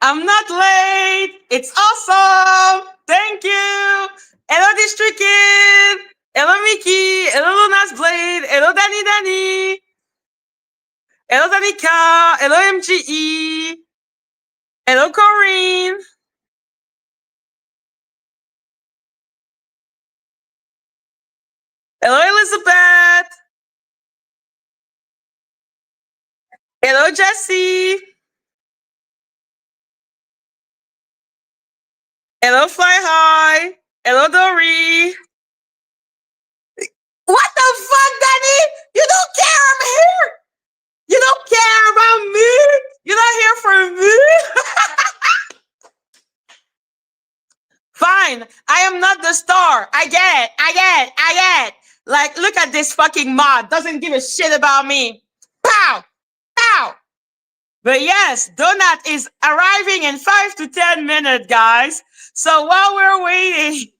I'm not late. It's awesome. Thank you. Hello, District Kid. Hello, Mickey. Hello, Luna's Blade. Hello, Danny. Hello, Danica. Hello, MGE. Hello, Corinne. Hello, Elizabeth. Hello, Jesse. Hello, Fly High. Hello, Dory. What the fuck, Danny? You don't care I'm here? You don't care about me? You're not here for me? Fine. I am not the star. I get it. Like, look at this fucking mod. Doesn't give a shit about me. Pow! Pow! But yes, Donut is arriving in 5 to 10 minutes, guys. So while we're waiting,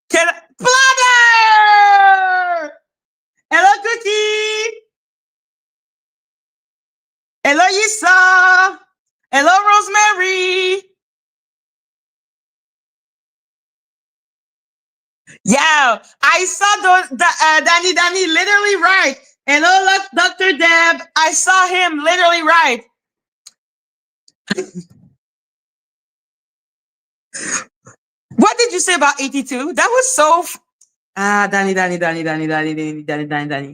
Bladder! Hello, Cookie! Hello, Yisa! Hello, Rosemary! Yeah, I saw Danny literally right. Hello, look, Dr. Deb. I saw him literally right. What did you say about 82? That was so... Danny.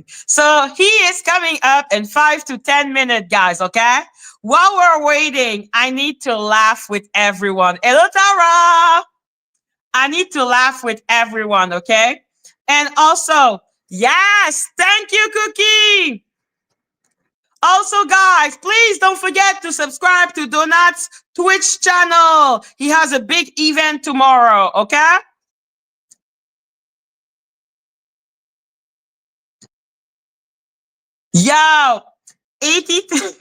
So he is coming up in 5 to 10 minutes, guys, okay? While we're waiting, I need to laugh with everyone. Hello, Tara! I need to laugh with everyone, okay? And also, yes, thank you, Cookie! Also, guys, please don't forget to subscribe to Donut's Twitch channel. He has a big event tomorrow, okay? Yo, 82.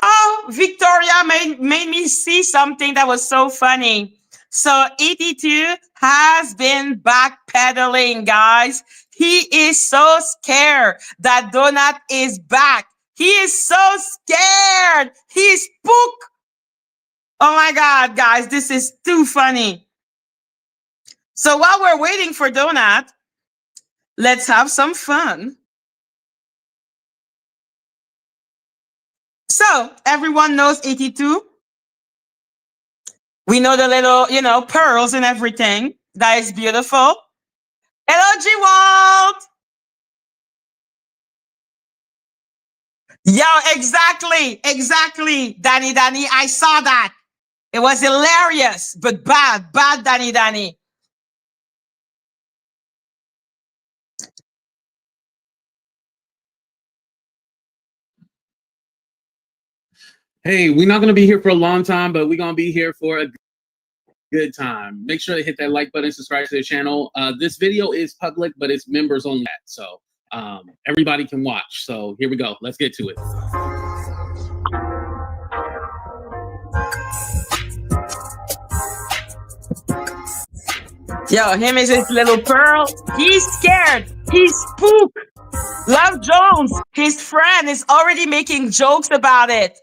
Oh, Victoria made me see something that was so funny. So 82 has been backpedaling, guys. He is so scared that Donut is back. He is so scared. He is spooked. Oh my God, guys, this is too funny. So while we're waiting for Donut, let's have some fun. So everyone knows 82. We know the little, pearls and everything. That is beautiful. Hello, G-Walt. Yo, exactly. Danny. I saw that. It was hilarious, but bad, Danny. Hey, we're not going to be here for a long time, but we're going to be here for a good time. Make sure to hit that like button, subscribe to the channel. This video is public, but it's members only. So everybody can watch. So here we go. Let's get to it. Yo, him is his little pearl. He's scared. He's spooked. Love Jones, his friend, is already making jokes about it.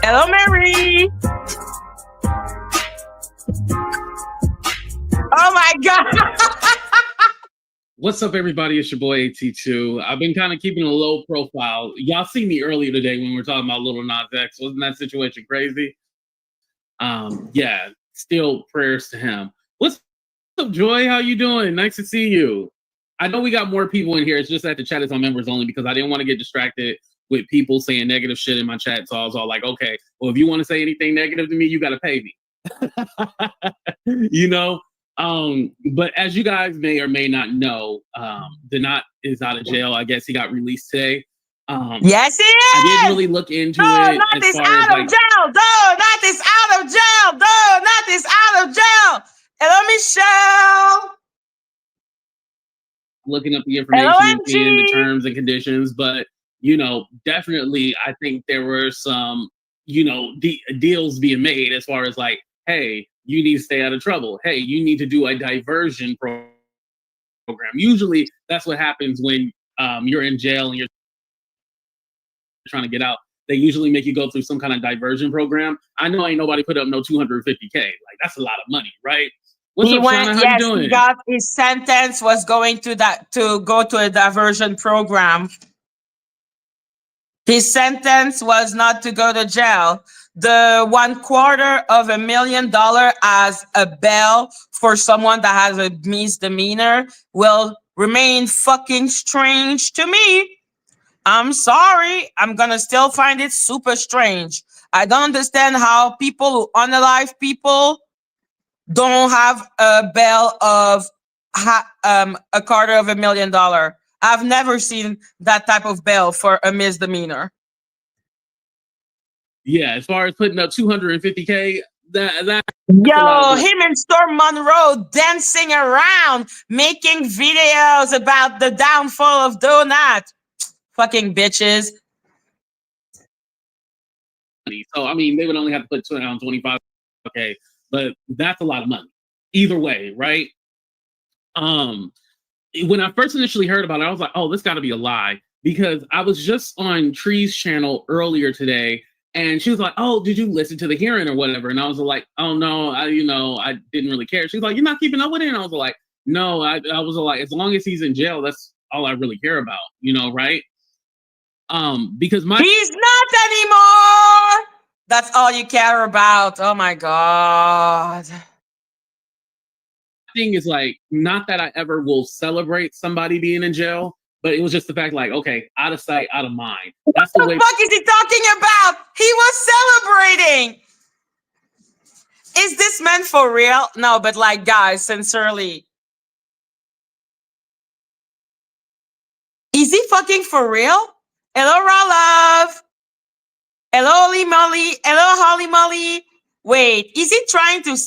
Hello, Mary. Oh my God. What's up, everybody? It's your boy AT2. I've been kind of keeping a low profile. Y'all see me earlier today when we were talking about Little Nas X. Wasn't that situation crazy? Yeah, still prayers to him. What's up, Joy? How you doing? Nice to see you. I know we got more people in here. It's just that the chat is on members only because I didn't want to get distracted with people saying negative shit in my chat. So I was all like, okay, well, if you want to say anything negative to me, you got to pay me. But as you guys may or may not know, Donut is out of jail. I guess he got released today. Yes, he is. I didn't really look into it. Donut is out of jail. Donut is out of jail. Donut is out of jail. Hello, Michelle. Looking up the information and seeing the terms and conditions, but definitely I think there were some, deals being made as far as like, hey, you need to stay out of trouble. Hey, you need to do a diversion program program. Usually that's what happens when you're in jail and you're trying to get out. They usually make you go through some kind of diversion program. I know ain't nobody put up no 250K. Like, that's a lot of money, right? What's up, Shauna? How you doing? He got his sentence was going to go to a diversion program. His sentence was not to go to jail. The $250,000 as a bail for someone that has a misdemeanor will remain fucking strange to me. I'm sorry. I'm going to still find it super strange. I don't understand how people who unalive people don't have a bail of $250,000. I've never seen that type of bail for a misdemeanor. Yeah, as far as putting up 250K, that yo, him and Storm Monroe dancing around, making videos about the downfall of Donut. Fucking bitches. So I mean, they would only have to put 25K, but that's a lot of money. Either way, right? When I first initially heard about it, I was like, "Oh, this got to be a lie," because I was just on Tree's channel earlier today, and she was like, "Oh, did you listen to the hearing or whatever?" And I was like, "Oh no, I didn't really care." She's like, "You're not keeping up with it," and I was like, "No, I was like, as long as he's in jail, that's all I really care about, right?" Because he's not anymore. That's all you care about. Oh my God. Thing is, like, not that I ever will celebrate somebody being in jail, but it was just the fact, like, okay, out of sight, out of mind. That's what the fuck is he talking about? He was celebrating. Is this man for real? No, but like, guys, sincerely. Is he fucking for real? Hello, Raw Love. Hello, Holly Molly. Hello, Holly Molly. Wait, is he trying to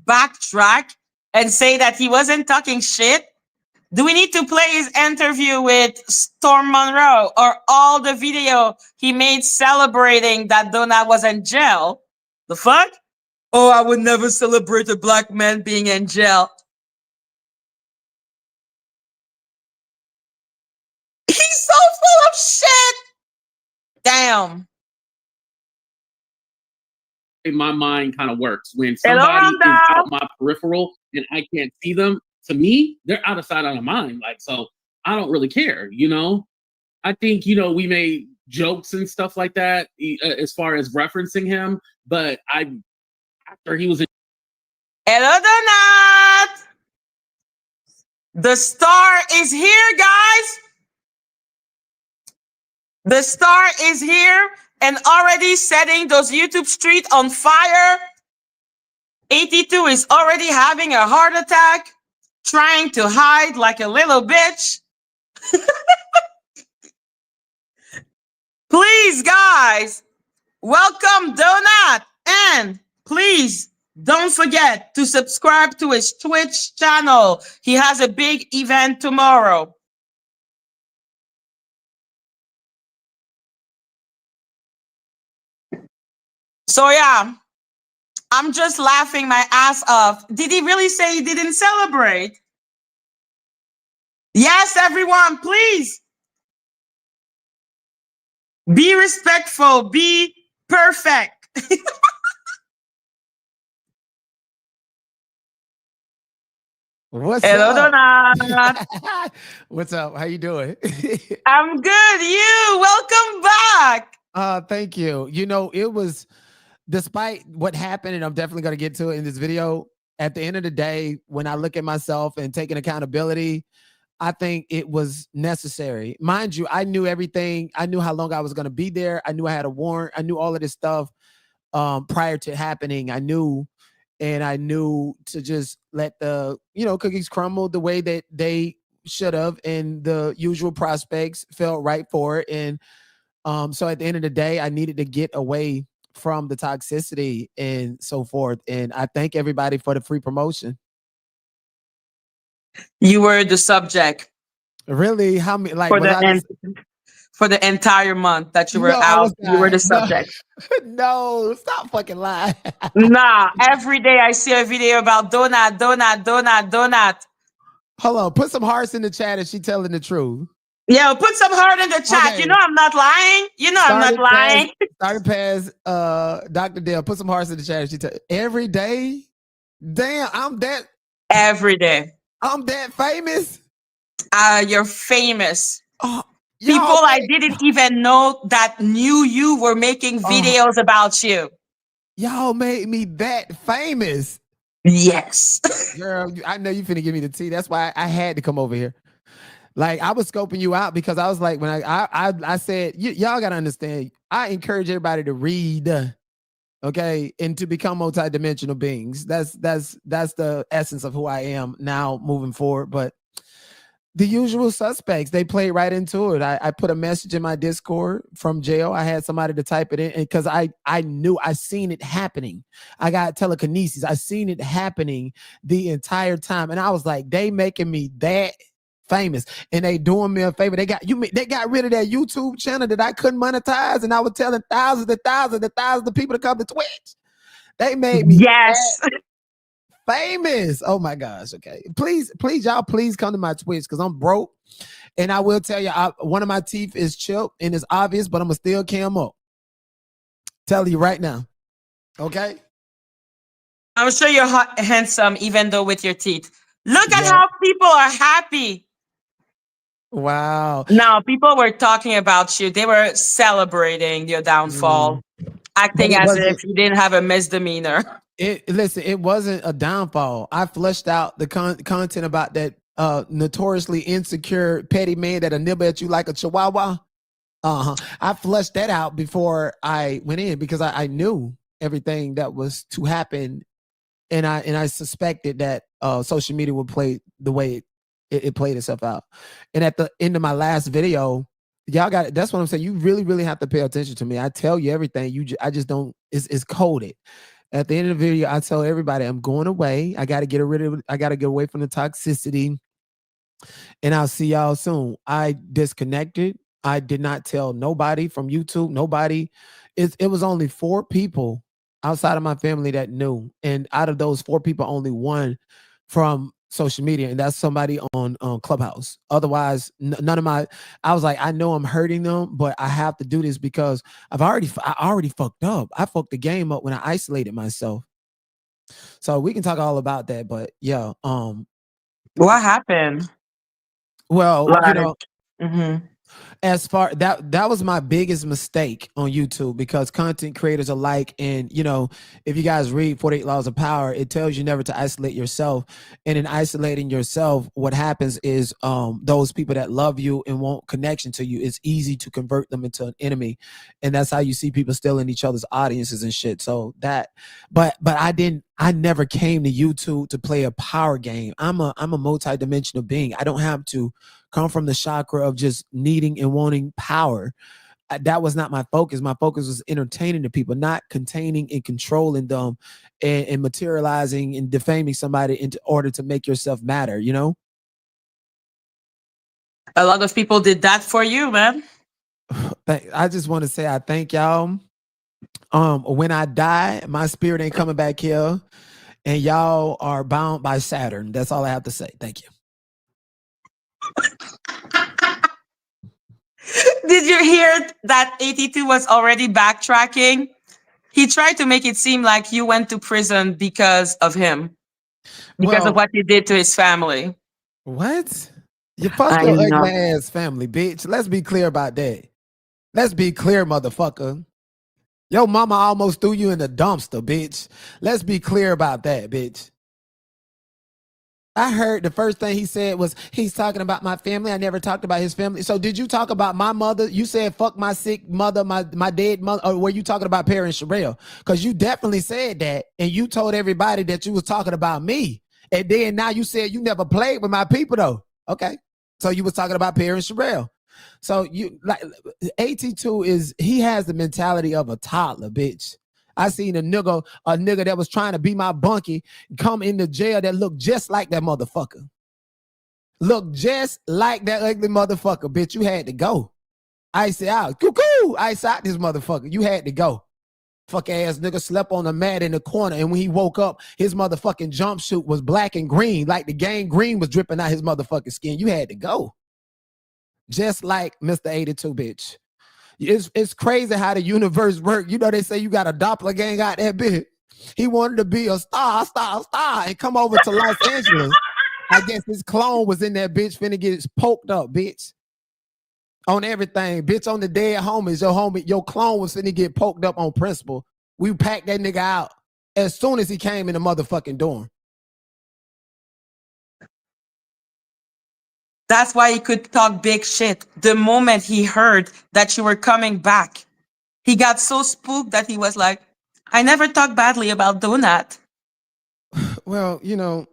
backtrack and say that he wasn't talking shit? Do we need to play his interview with Storm Monroe or all the video he made celebrating that Donut was in jail? The fuck? Oh, I would never celebrate a black man being in jail. He's so full of shit. Damn. My mind kind of works when somebody is out my peripheral and I can't see them. To me, they're out of sight, out of mind. Like, so I don't really care, I think, we made jokes and stuff like that as far as referencing him, but after he was in. Hello, Donut. The star is here, guys. The star is here and already setting those YouTube streets on fire. 82 is already having a heart attack, trying to hide like a little bitch. Please, guys, welcome Donut. And please don't forget to subscribe to his Twitch channel. He has a big event tomorrow. So yeah, I'm just laughing my ass off. Did he really say he didn't celebrate? Yes, everyone, please. Be respectful. Be perfect. What's Hello, up? Donut. What's up? How you doing? I'm good. You, welcome back. Thank you. It was, despite what happened, and I'm definitely going to get to it in this video, at the end of the day, when I look at myself and taking accountability, I think it was necessary. Mind you, I knew everything. I knew how long I was going to be there. I knew I had a warrant. I knew all of this stuff prior to happening. I knew to just let the, cookies crumble the way that they should have, and the usual prospects felt right for it. And so at the end of the day, I needed to get away from the toxicity and so forth. And I thank everybody for the free promotion. You were the subject. Really? How many? Like, for the entire month that you were out, you were the subject. No, stop fucking lying. Nah, every day I see a video about Donut. Hold on, put some hearts in the chat if she telling the truth. Yeah, put some heart in the chat. Okay. You know I'm not lying. You know I'm not lying. Started past Dr. Dale. Put some hearts in the chat if she every day. Damn, I'm that Every day. I'm that famous. You're famous. Oh, People I didn't even know that knew you were making videos about you. Y'all made me that famous. Yes. Girl, I know you finna give me the tea. That's why I had to come over here. Like, I was scoping you out because I was like, when I said, y'all gotta understand, I encourage everybody to read, okay, and to become multidimensional beings. That's the essence of who I am now moving forward. But the usual suspects, they play right into it. I put a message in my Discord from jail. I had somebody to type it in because I knew, I seen it happening. I got telekinesis. I seen it happening the entire time. And I was like, they making me that famous and they doing me a favor. They got rid of that YouTube channel that I couldn't monetize, and I was telling thousands of people to come to Twitch. They made me famous. Oh my gosh. Okay. Please, y'all, please come to my Twitch because I'm broke. And I will tell you, one of my teeth is chipped and it's obvious, but I'm going to still cam up. Tell you right now. Okay. I'm sure you're handsome, even though with your teeth. Look at how people are happy. Wow. Now, people were talking about you. They were celebrating your downfall, acting as if you didn't have a misdemeanor. Listen, it wasn't a downfall. I flushed out the content about that notoriously insecure petty man that'll nibble at you like a chihuahua. I flushed that out before I went in because I knew everything that was to happen, and I suspected that social media would play the way it played itself out. And at the end of my last video, y'all got it. That's what I'm saying. You really have to pay attention to me. I tell you everything. I just don't. It's coded. At the end of the video, I tell everybody I'm going away. I got to get away from the toxicity. And I'll see y'all soon. I disconnected. I did not tell nobody from YouTube. Nobody. It was only 4 people outside of my family that knew. And out of those 4 people, only 1 from social media, and that's somebody on Clubhouse. Otherwise, none of my. I was like, I know I'm hurting them, but I have to do this because I already fucked up. I fucked the game up when I isolated myself. So we can talk all about that, but yeah. What happened? Well, Mm-hmm. as far that was my biggest mistake on YouTube, because content creators alike, and if you guys read 48 Laws of Power, it tells you never to isolate yourself. And in isolating yourself, what happens is those people that love you and want connection to you, it's easy to convert them into an enemy. And that's how you see people still in each other's audiences and shit. So that, but I never came to YouTube to play a power game. I'm a multidimensional being. I don't have to come from the chakra of just needing and wanting power. That was not my focus. My focus was entertaining the people, not containing and controlling them and materializing and defaming somebody in order to make yourself matter, A lot of people did that for you, man. I just want to say I thank y'all. When I die, my spirit ain't coming back here, and y'all are bound by Saturn. That's all I have to say. Thank you. Did you hear that 82 was already backtracking? He tried to make it seem like you went to prison because of him, because of what you did to his family. What? You fucked your ugly ass family, bitch. Let's be clear about that. Let's be clear, motherfucker. Your mama almost threw you in the dumpster, bitch. Let's be clear about that, bitch. I heard the first thing he said was he's talking about my family. I never talked about his family. So did you talk about my mother? You said fuck my sick mother, my dead mother, or were you talking about Perry and Sherelle? Because you definitely said that, and you told everybody that you was talking about me. And then now you said you never played with my people though. Okay. So you was talking about Perry and Sherelle. So you like 82 he has the mentality of a toddler, bitch. I seen a nigga that was trying to be my bunkie come into jail that looked just like that motherfucker. Looked just like that ugly motherfucker, bitch. You had to go. Ice it out. Cuckoo. Ice out this motherfucker. You had to go. Fuck ass nigga slept on a mat in the corner, and when he woke up, his motherfucking jumpsuit was black and green, like the gang green was dripping out his motherfucking skin. You had to go. Just like Mr. 82, bitch. It's crazy how the universe works. You know, they say you got a doppelganger out that bitch. He wanted to be a star, and come over to Los Angeles. I guess his clone was in that bitch finna get poked up, bitch. On everything, bitch, on the dead homies, your clone was finna get poked up on principle. We packed that nigga out as soon as he came in the motherfucking dorm. That's why he could talk big shit. The moment he heard that you were coming back, he got so spooked that he was like, I never talk badly about Donut. Well, you know,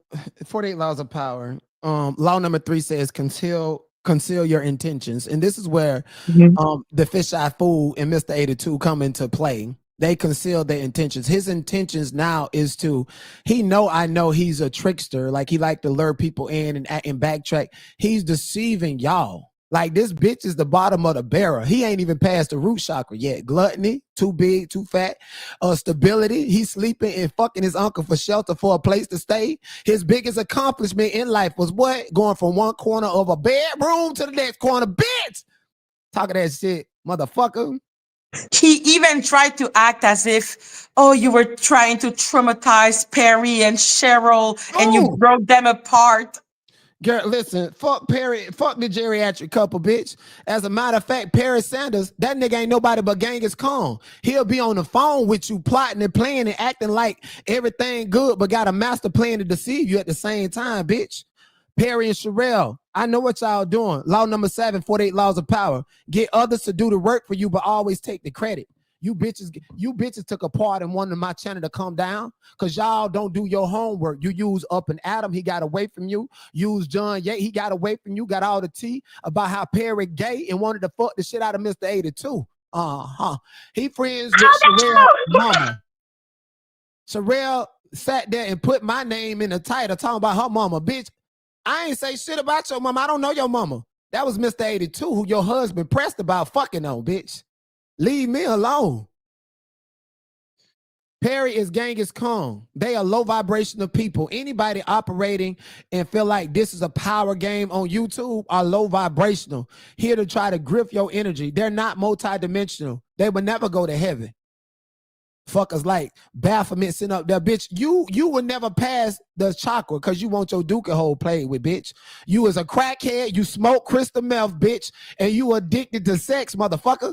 48 laws of power. Law number 3 says conceal your intentions. And this is where the fisheye fool and Mr. 82 come into play. They conceal their intentions. His intentions now is to, I know he's a trickster. Like he like to lure people in and backtrack. He's deceiving y'all. Like this bitch is the bottom of the barrel. He ain't even past the root chakra yet. Gluttony, too big, too fat. Stability, he's sleeping and fucking his uncle for shelter, for a place to stay. His biggest accomplishment in life was what? Going from one corner of a bedroom to the next corner. Bitch! Talking that shit, motherfucker. He even tried to act as if, oh, you were trying to traumatize Perry and Cheryl and you broke them apart. Girl, listen, fuck Perry, fuck the geriatric couple, bitch. As a matter of fact, Perry Sanders, that nigga ain't nobody but Genghis Khan. He'll be on the phone with you, plotting and playing and acting like everything good, but got a master plan to deceive you at the same time, bitch. Perry and Sherelle, I know what y'all doing. Law number 7, 48 laws of power. Get others to do the work for you, but always take the credit. You bitches took a part and wanted my channel to come down because y'all don't do your homework. You use Up and Adam, he got away from you. Use John Ye, he got away from you, got all the tea about how Perry gay and wanted to fuck the shit out of Mr. 82. He friends with Sherelle mama. Sherelle sat there and put my name in the title talking about her mama. Bitch, I ain't say shit about your mama. I don't know your mama. That was Mr. 82 who your husband pressed about fucking on, bitch. Leave me alone. Perry is Genghis Khan. They are low vibrational people. Anybody operating and feel like this is a power game on YouTube are low vibrational. Here to try to grip your energy. They're not multidimensional. They will never go to heaven. Fuckers like Baphomet sitting up there, bitch. You will never pass the chakra because you want your Duke hole played with, bitch. You is a crackhead. You smoke crystal meth, bitch, and you addicted to sex, motherfucker.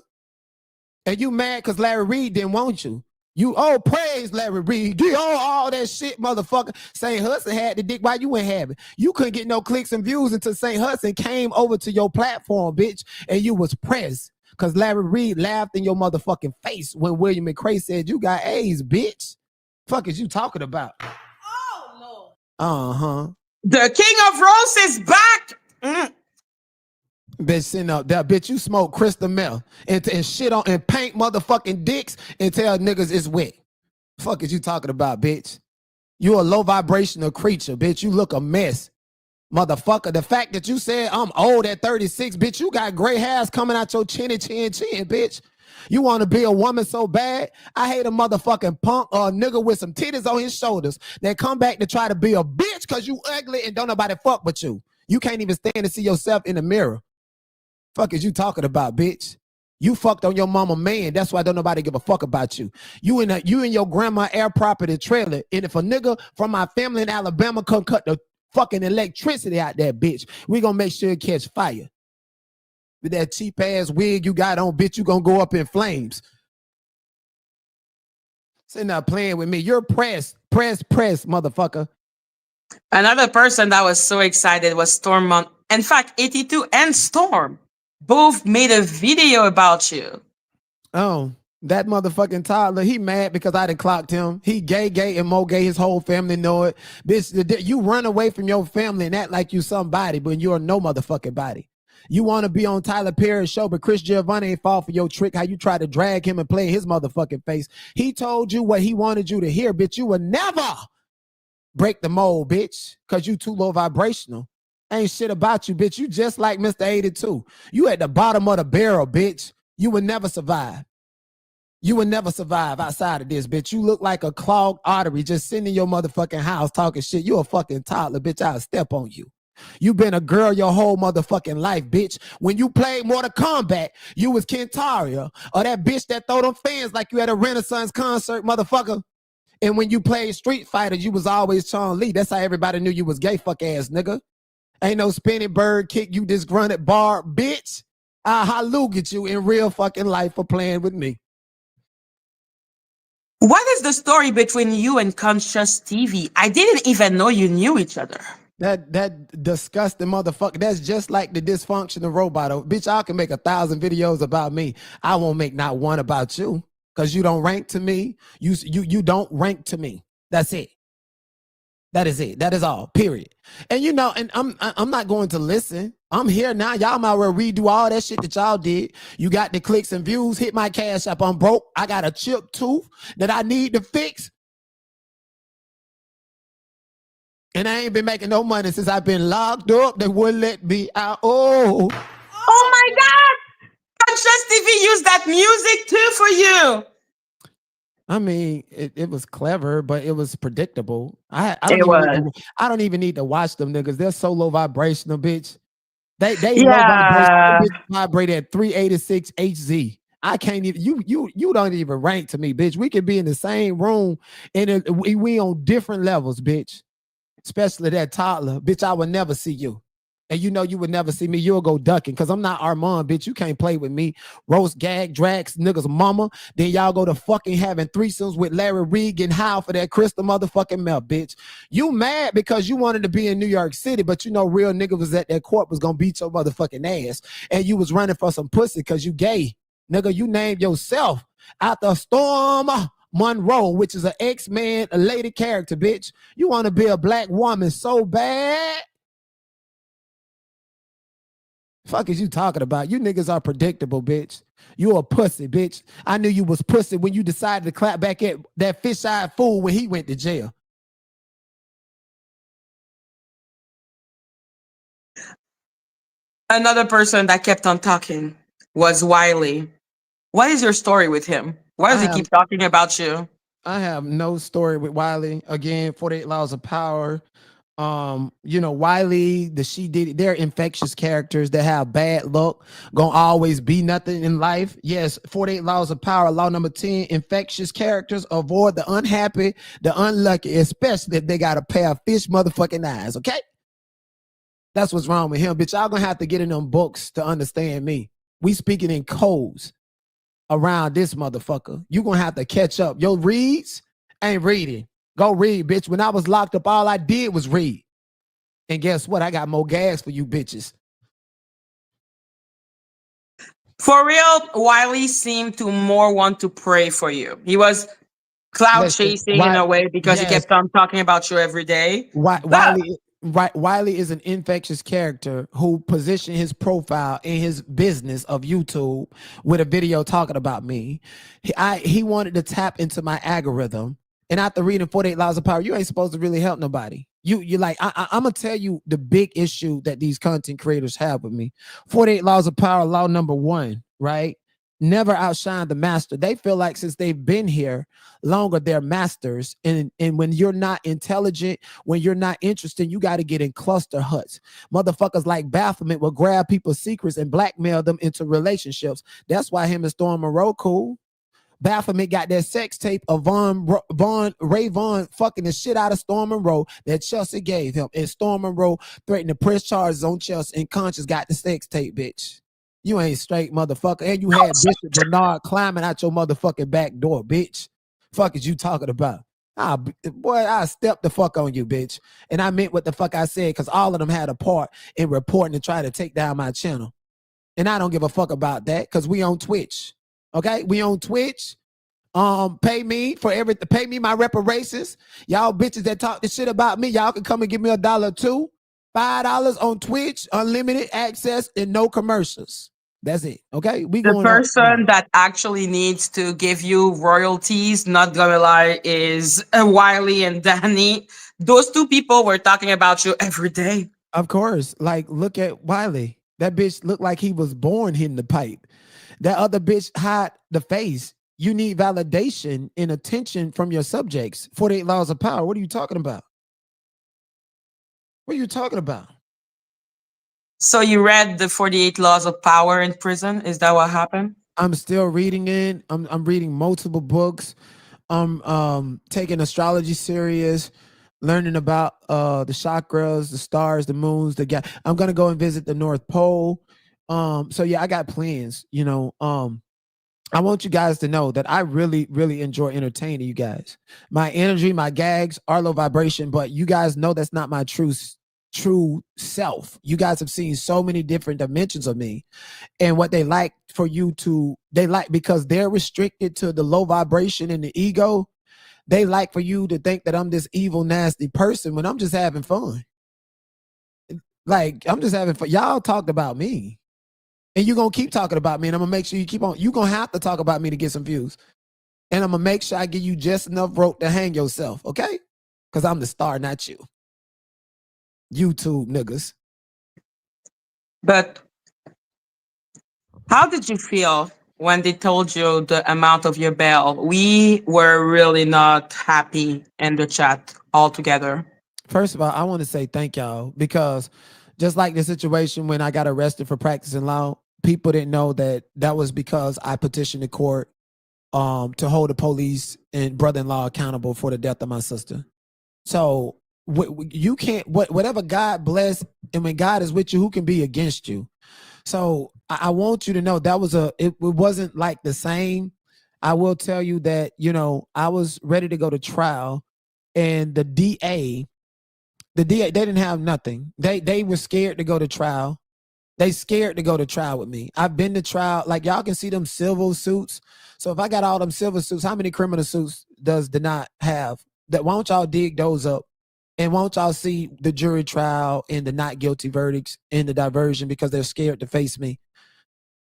And you mad because Larry Reed didn't want you. You praise Larry Reed. Do all that shit, motherfucker. St. Hudson had the dick. Why you ain't have it? You couldn't get no clicks and views until St. Hudson came over to your platform, bitch, and you was pressed. Because Larry Reed laughed in your motherfucking face when William McCray said you got AIDS, bitch. Fuck is you talking about? Oh, Lord. The King of Rose is back. Bitch, sitting up there, bitch, you smoke crystal meth and shit on and paint motherfucking dicks and tell niggas it's wet. Fuck is you talking about, bitch? You a low vibrational creature, bitch. You look a mess. Motherfucker, the fact that you said I'm old at 36, bitch, you got gray hairs coming out your chinny, bitch. You want to be a woman so bad? I hate a motherfucking punk or a nigga with some titties on his shoulders that come back to try to be a bitch because you ugly and don't nobody fuck with you. You can't even stand to see yourself in the mirror. Fuck is you talking about, bitch? You fucked on your mama man. That's why don't nobody give a fuck about you. You and your grandma air property trailer. And if a nigga from my family in Alabama come cut the fucking electricity out that bitch, we gonna make sure it catch fire. With that cheap ass wig you got on, bitch, you gonna go up in flames. Sitting there playing with me. You're press, motherfucker. Another person that was so excited was Storm. In fact, 82 and Storm both made a video about you. Oh, that motherfucking toddler, he mad because I done clocked him. He gay, and more gay, his whole family know it. Bitch, you run away from your family and act like you somebody, but you're no motherfucking body. You want to be on Tyler Perry's show, but Chris Giovanni ain't fall for your trick, how you try to drag him and play his motherfucking face. He told you what he wanted you to hear, bitch. You would never break the mold, bitch, because you too low vibrational. Ain't shit about you, bitch. You just like Mr. 82. You at the bottom of the barrel, bitch. You would never survive. You would never survive outside of this, bitch. You look like a clogged artery just sitting in your motherfucking house talking shit. You a fucking toddler, bitch. I'll step on you. You been a girl your whole motherfucking life, bitch. When you played Mortal Kombat, you was Kentaria or that bitch that throw them fans like you at a Renaissance concert, motherfucker. And when you played Street Fighter, you was always Chun-Li. That's how everybody knew you was gay, fuck ass nigga. Ain't no spinning bird kick, you disgruntled bar, bitch. I hallelujah you in real fucking life for playing with me. What is the story between you and Conscious TV? I didn't even know you knew each other. That disgusting motherfucker. That's just like the dysfunctional robot. Bitch, I can make 1,000 videos about me. I won't make not one about you because you don't rank to me. You don't rank to me. That's it. That is it. That is all. Period. And you know, and I'm not going to listen. I'm here now. Y'all might well redo all that shit that y'all did. You got the clicks and views. Hit my cash app. I'm broke. I got a chipped tooth that I need to fix. And I ain't been making no money since I've been locked up. They wouldn't let me out. Oh my God! Conscious TV used that music too for you. I mean, it was clever, but it was predictable. I don't even need to watch them niggas. They're so low vibrational, bitch. They low vibrational, bitch, vibrate at 386 Hz. I can't even you don't even rank to me, bitch. We could be in the same room and we on different levels, bitch. Especially that toddler, bitch. I would never see you. And you know you would never see me. You'll go ducking because I'm not Armand, bitch. You can't play with me. Roast, gag, drags, niggas, mama. Then y'all go to fucking having threesomes with Larry Reed and Howe for that crystal motherfucking melt, bitch. You mad because you wanted to be in New York City, but you know real nigga was at that court was gonna beat your motherfucking ass. And you was running for some pussy because you gay. Nigga, you named yourself after Storm Monroe, which is an X-Man, a lady character, bitch. You want to be a black woman so bad. Fuck is you talking about? You niggas are predictable, bitch. You a pussy, bitch. I knew you was pussy when you decided to clap back at that fish-eyed fool when he went to jail. Another person that kept on talking was Wiley. What is your story with him? Why does he keep talking about you? I have no story with Wiley. Again, 48 Laws of Power. You know, Wiley, they're infectious characters that have bad luck, gonna always be nothing in life. Yes, 48 Laws of Power, law number 10, infectious characters avoid the unhappy, the unlucky, especially if they got a pair of fish motherfucking eyes, okay? That's what's wrong with him, bitch. Y'all gonna have to get in them books to understand me. We speaking in codes around this motherfucker. You gonna have to catch up. Your reads ain't reading. Go read, bitch. When I was locked up, all I did was read. And guess what? I got more gas for you bitches. For real, Wiley seemed to more want to pray for you. He was cloud chasing in a way because he kept on talking about you every day. Wiley is an infectious character who positioned his profile in his business of YouTube with a video talking about me. He wanted to tap into my algorithm. And after reading 48 Laws of Power, you ain't supposed to really help nobody. You like, I'm going to tell you the big issue that these content creators have with me. 48 Laws of Power, law number 1, right? Never outshine the master. They feel like since they've been here longer, they're masters. And when you're not intelligent, when you're not interested, you got to get in cluster huts. Motherfuckers like Baphomet will grab people's secrets and blackmail them into relationships. That's why him and Storm Monroe cool. Baphomet got that sex tape of Ray Vaughn fucking the shit out of Storm Monroe that Chelsea gave him. And Storm Monroe threatened to press charges on Chelsea, and Conscious got the sex tape, bitch. You ain't straight, motherfucker. And you had Bishop Bernard climbing out your motherfucking back door, bitch. Fuck is you talking about? Boy, I stepped the fuck on you, bitch. And I meant what the fuck I said, because all of them had a part in reporting and trying to take down my channel. And I don't give a fuck about that, because we on Twitch. Okay, we on Twitch. Pay me my reparations. Y'all bitches that talk this shit about me, y'all can come and give me $1 too. $5 on Twitch, unlimited access and no commercials. That's it. Okay, the person that actually needs to give you royalties, not gonna lie, is Wiley and Danny. Those two people were talking about you every day. Of course, like look at Wiley. That bitch looked like he was born hitting the pipe. That other bitch hide the face. You need validation and attention from your subjects. 48 laws of power. What are you talking about? What are you talking about? So you read the 48 Laws of Power in prison? Is that what happened? I'm still reading it. I'm reading multiple books. I'm taking astrology serious, learning about the chakras, the stars, the moons, the gas. I'm gonna go and visit the North Pole. So yeah, I got plans, you know. I want you guys to know that I really, really enjoy entertaining you guys. My energy, my gags are low vibration, but you guys know that's not my true self. You guys have seen so many different dimensions of me, and what they like for you to they like because they're restricted to the low vibration and the ego. They like for you to think that I'm this evil, nasty person when I'm just having fun. Like I'm just having fun. Y'all talked about me. And you're gonna keep talking about me, and I'm gonna make sure you keep on. You're gonna have to talk about me to get some views. And I'm gonna make sure I give you just enough rope to hang yourself, okay? Because I'm the star, not you. YouTube niggas. But how did you feel when they told you the amount of your bail? We were really not happy in the chat altogether. First of all, I want to say thank y'all because just like the situation when I got arrested for practicing law, people didn't know that that was because I petitioned the court to hold the police and brother-in-law accountable for the death of my sister. So you can't whatever God bless, and when God is with you, who can be against you? So I want you to know that was it wasn't like the same. I will tell you that, you know, I was ready to go to trial, and the DA, they didn't have nothing. They were scared to go to trial. They scared to go to trial with me. I've been to trial. Like y'all can see them civil suits. So if I got all them civil suits, how many criminal suits does the not have? That why don't y'all dig those up? And won't y'all see the jury trial and the not guilty verdicts and the diversion because they're scared to face me?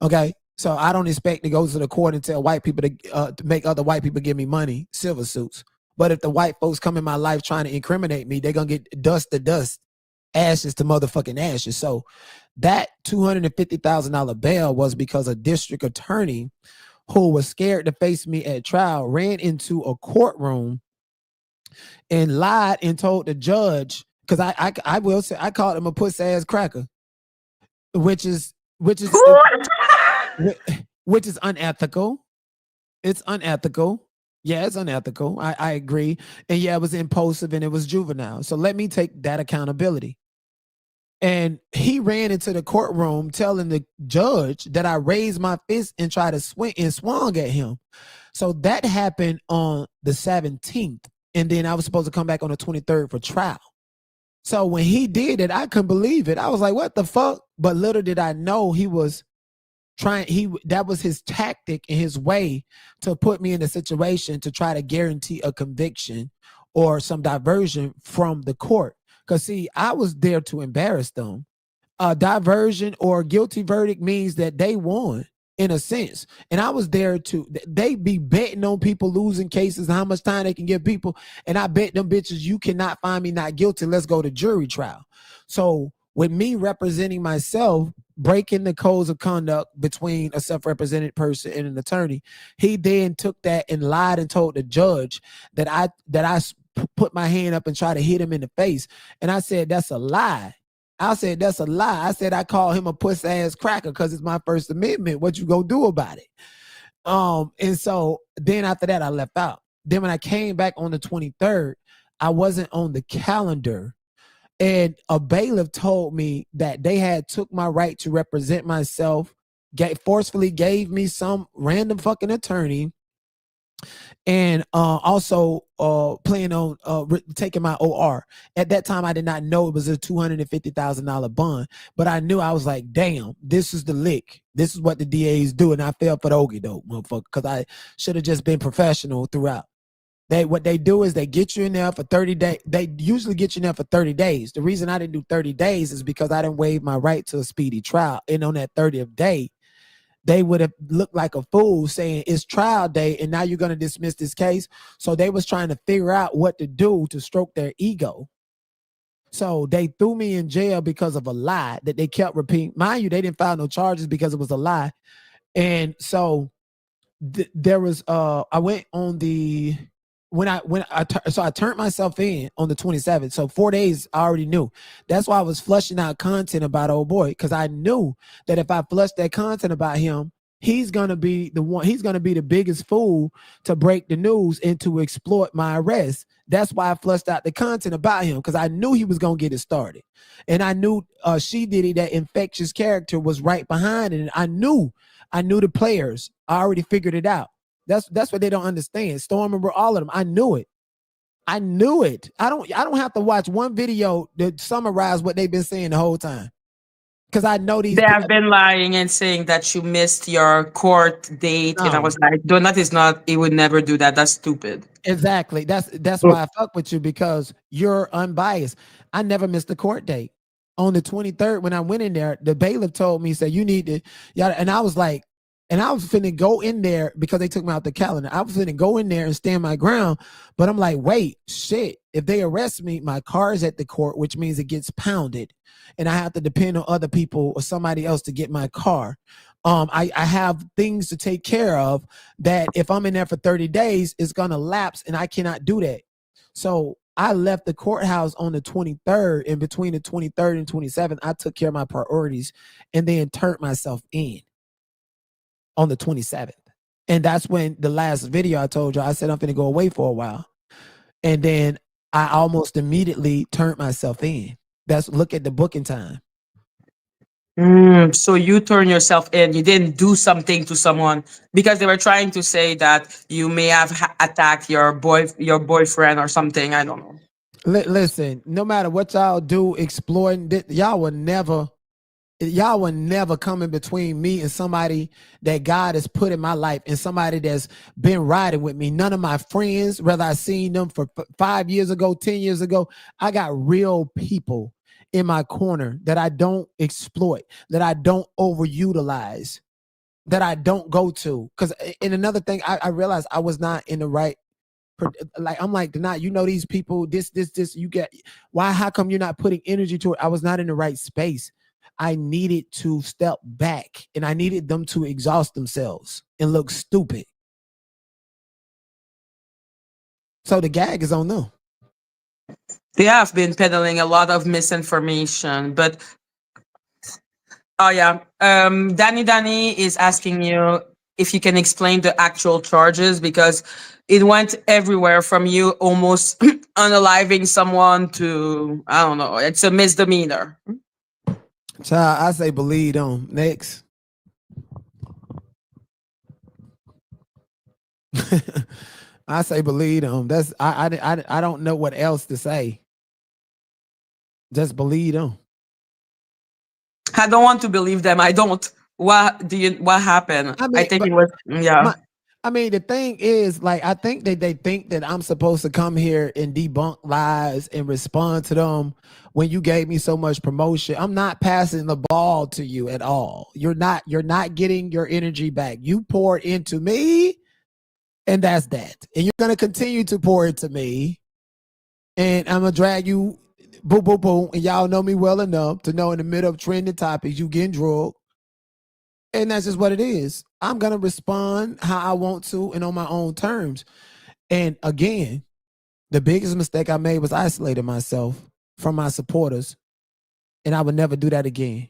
Okay. So I don't expect to go to the court and tell white people to make other white people give me money, civil suits. But if the white folks come in my life trying to incriminate me, they're going to get dust to dust, ashes to motherfucking ashes. So that $250,000 bail was because a district attorney who was scared to face me at trial ran into a courtroom and lied and told the judge, because I will say I called him a pussy ass cracker, which is which is unethical. It's unethical. Yeah, it's unethical. I agree. And yeah, it was impulsive and it was juvenile. So let me take that accountability. And he ran into the courtroom telling the judge that I raised my fist and tried to swing and swung at him. So that happened on the 17th. And then I was supposed to come back on the 23rd for trial. So when he did it, I couldn't believe it. I was like, what the fuck? But little did I know he was that was his tactic and his way to put me in a situation to try to guarantee a conviction or some diversion from the court. Because see, I was there to embarrass them. A diversion or guilty verdict means that they won in a sense. And I was there to, they be betting on people losing cases and how much time they can give people. And I bet them bitches, you cannot find me not guilty. Let's go to jury trial. So with me representing myself, breaking the codes of conduct between a self-represented person and an attorney, he then took that and lied and told the judge that I put my hand up and try to hit him in the face. And I said, that's a lie. I said, that's a lie. I said, I call him a puss ass cracker because it's my First Amendment. What you gonna do about it? And so then after that, I left out. Then when I came back on the 23rd, I wasn't on the calendar. And a bailiff told me that they had took my right to represent myself, forcefully gave me some random fucking attorney, and also planning on taking my OR. At that time, I did not know it was a $250,000 bond, but I knew, I was like, damn, this is the lick. This is what the DAs do, and I fell for the okie doke, motherfucker, because I should have just been professional throughout. What they do is they get you in there for 30 days. They usually get you in there for 30 days. The reason I didn't do 30 days is because I didn't waive my right to a speedy trial. And on that 30th day, they would have looked like a fool saying it's trial day and now you're going to dismiss this case. So they was trying to figure out what to do to stroke their ego. So they threw me in jail because of a lie that they kept repeating. Mind you, they didn't file no charges because it was a lie. And so there was I went on the so I turned myself in on the 27th. So 4 days I already knew. That's why I was flushing out content about old boy, because I knew that if I flushed that content about him, he's gonna be the one. He's gonna be the biggest fool to break the news and to exploit my arrest. That's why I flushed out the content about him, because I knew he was gonna get it started, and I knew She Diddy, that infectious character, was right behind it. And I knew the players. I already figured it out. That's what they don't understand. Storm and all of them. I knew it. I knew it. I don't have to watch one video to summarize what they've been saying the whole time. Because I know these They people. have been lying and saying that you missed your court date, and I No. was like, "Donut is not. He would never do that. That's stupid." Exactly. That's why I fuck with you, because you're unbiased. I never missed a court date. On the 23rd, when I went in there, the bailiff told me, said, you need to, yeah, and I was like, and I was finna go in there because they took me out the calendar. I was finna go in there and stand my ground, but I'm like, wait, shit. If they arrest me, my car is at the court, which means it gets pounded, and I have to depend on other people or somebody else to get my car. I have things to take care of that if I'm in there for 30 days, it's gonna lapse, and I cannot do that. So I left the courthouse on the 23rd, and between the 23rd and 27th, I took care of my priorities and then turned myself in on the 27th. And that's when the last video I told you, I said I'm gonna go away for a while. And then I almost immediately turned myself in. Look at the booking time. So you turn yourself in. You didn't do something to someone, because they were trying to say that you may have attacked your boyfriend or something. I don't know. Listen, no matter what y'all do exploiting, y'all will never come in between me and somebody that God has put in my life, and somebody that's been riding with me. None of my friends, whether I seen them for 5 years ago, 10 years ago, I got real people in my corner that I don't exploit, that I don't overutilize, that I don't go to. Because, and another thing, I realized I was not in the right, like, I'm like, not, these people, this, you get, why, how come you're not putting energy to it? I was not in the right space. I needed to step back, and I needed them to exhaust themselves and look stupid. So the gag is on them. They have been peddling a lot of misinformation, but oh yeah, Danny is asking you if you can explain the actual charges, because it went everywhere from you almost unaliving someone to, I don't know, it's a misdemeanor. Child, I say believe them. Next. I say believe them. That's I don't know what else to say. Just believe them. I don't want to believe them. I don't. What happened? I think it was, yeah. I mean, the thing is, like, I think that they think that I'm supposed to come here and debunk lies and respond to them when you gave me so much promotion. I'm not passing the ball to you at all. You're not getting your energy back. You poured into me, and that's that. And you're gonna continue to pour into me, and I'm gonna drag you, boom, boom, boom. And y'all know me well enough to know in the middle of trending topics, you getting drugged. And that's just what it is. I'm going to respond how I want to and on my own terms. And again, the biggest mistake I made was isolating myself from my supporters. And I would never do that again.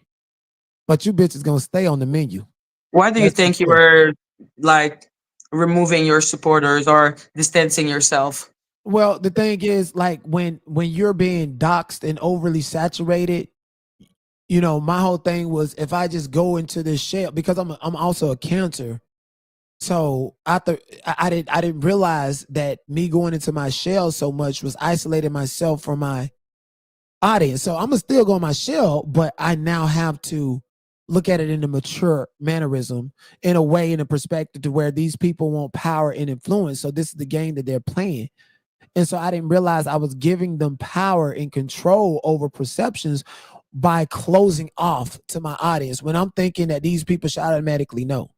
But you bitches going to stay on the menu. Why do you think you were, like, removing your supporters or distancing yourself? Well, the thing is, like, when you're being doxxed and overly saturated, my whole thing was, if I just go into this shell, because I'm also a cancer. So I didn't realize that me going into my shell so much was isolating myself from my audience. So I'm gonna still go in my shell, but I now have to look at it in a mature mannerism, in a way, in a perspective to where these people want power and influence. So this is the game that they're playing. And so I didn't realize I was giving them power and control over perceptions by closing off to my audience, when I'm thinking that these people should automatically know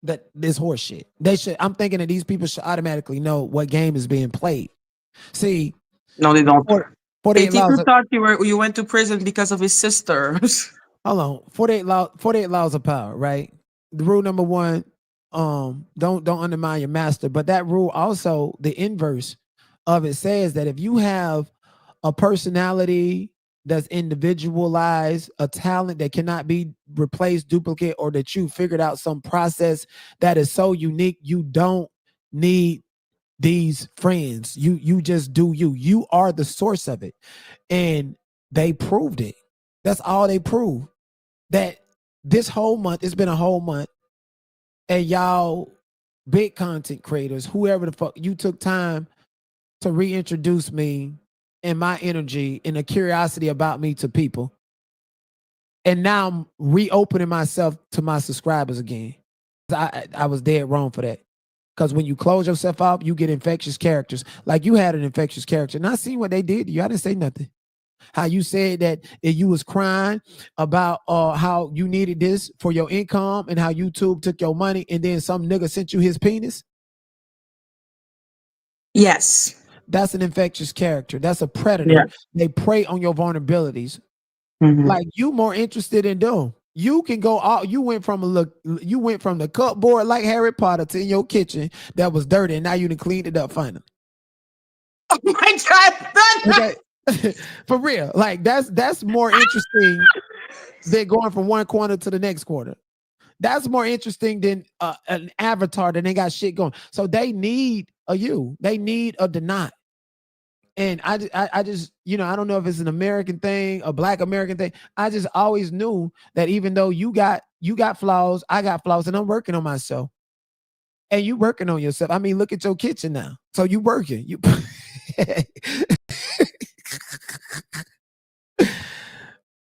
that this horse shit. I'm thinking that these people should automatically know what game is being played. See, no, they don't. 48 laws. Thought you went to prison because of his sisters. Hold on, 48 laws of power, right? the rule number one, don't undermine your master. But that rule also, the inverse of it says that if you have a personality that's individualized, a talent that cannot be replaced, duplicate, or that you figured out some process that is so unique, you don't need these friends. You just do you. You are the source of it. And they proved it. That's all they proved. That this whole month, it's been a whole month, and y'all big content creators, whoever the fuck, you took time to reintroduce me and my energy and the curiosity about me to people. And now I'm reopening myself to my subscribers again. I was dead wrong for that. Because when you close yourself off, you get infectious characters. Like you had an infectious character. And I seen what they did to you. I didn't say nothing. How you said that you was crying about how you needed this for your income and how YouTube took your money and then some nigga sent you his penis. Yes. That's an infectious character. That's a predator. Yeah. They prey on your vulnerabilities. Mhm. Like you more interested in them. You can go out. You went from the cupboard like Harry Potter to in your kitchen that was dirty, and now you done cleaned it up finally. Oh my God. Okay. For real. Like that's more interesting than going from one corner to the next corner. That's more interesting than an avatar that ain't got shit going. So they need a you. They need a deny. And I just, I don't know if it's an American thing, a Black American thing. I just always knew that even though you got flaws, I got flaws, and I'm working on myself. And you working on yourself. I mean, look at your kitchen now. So you working. You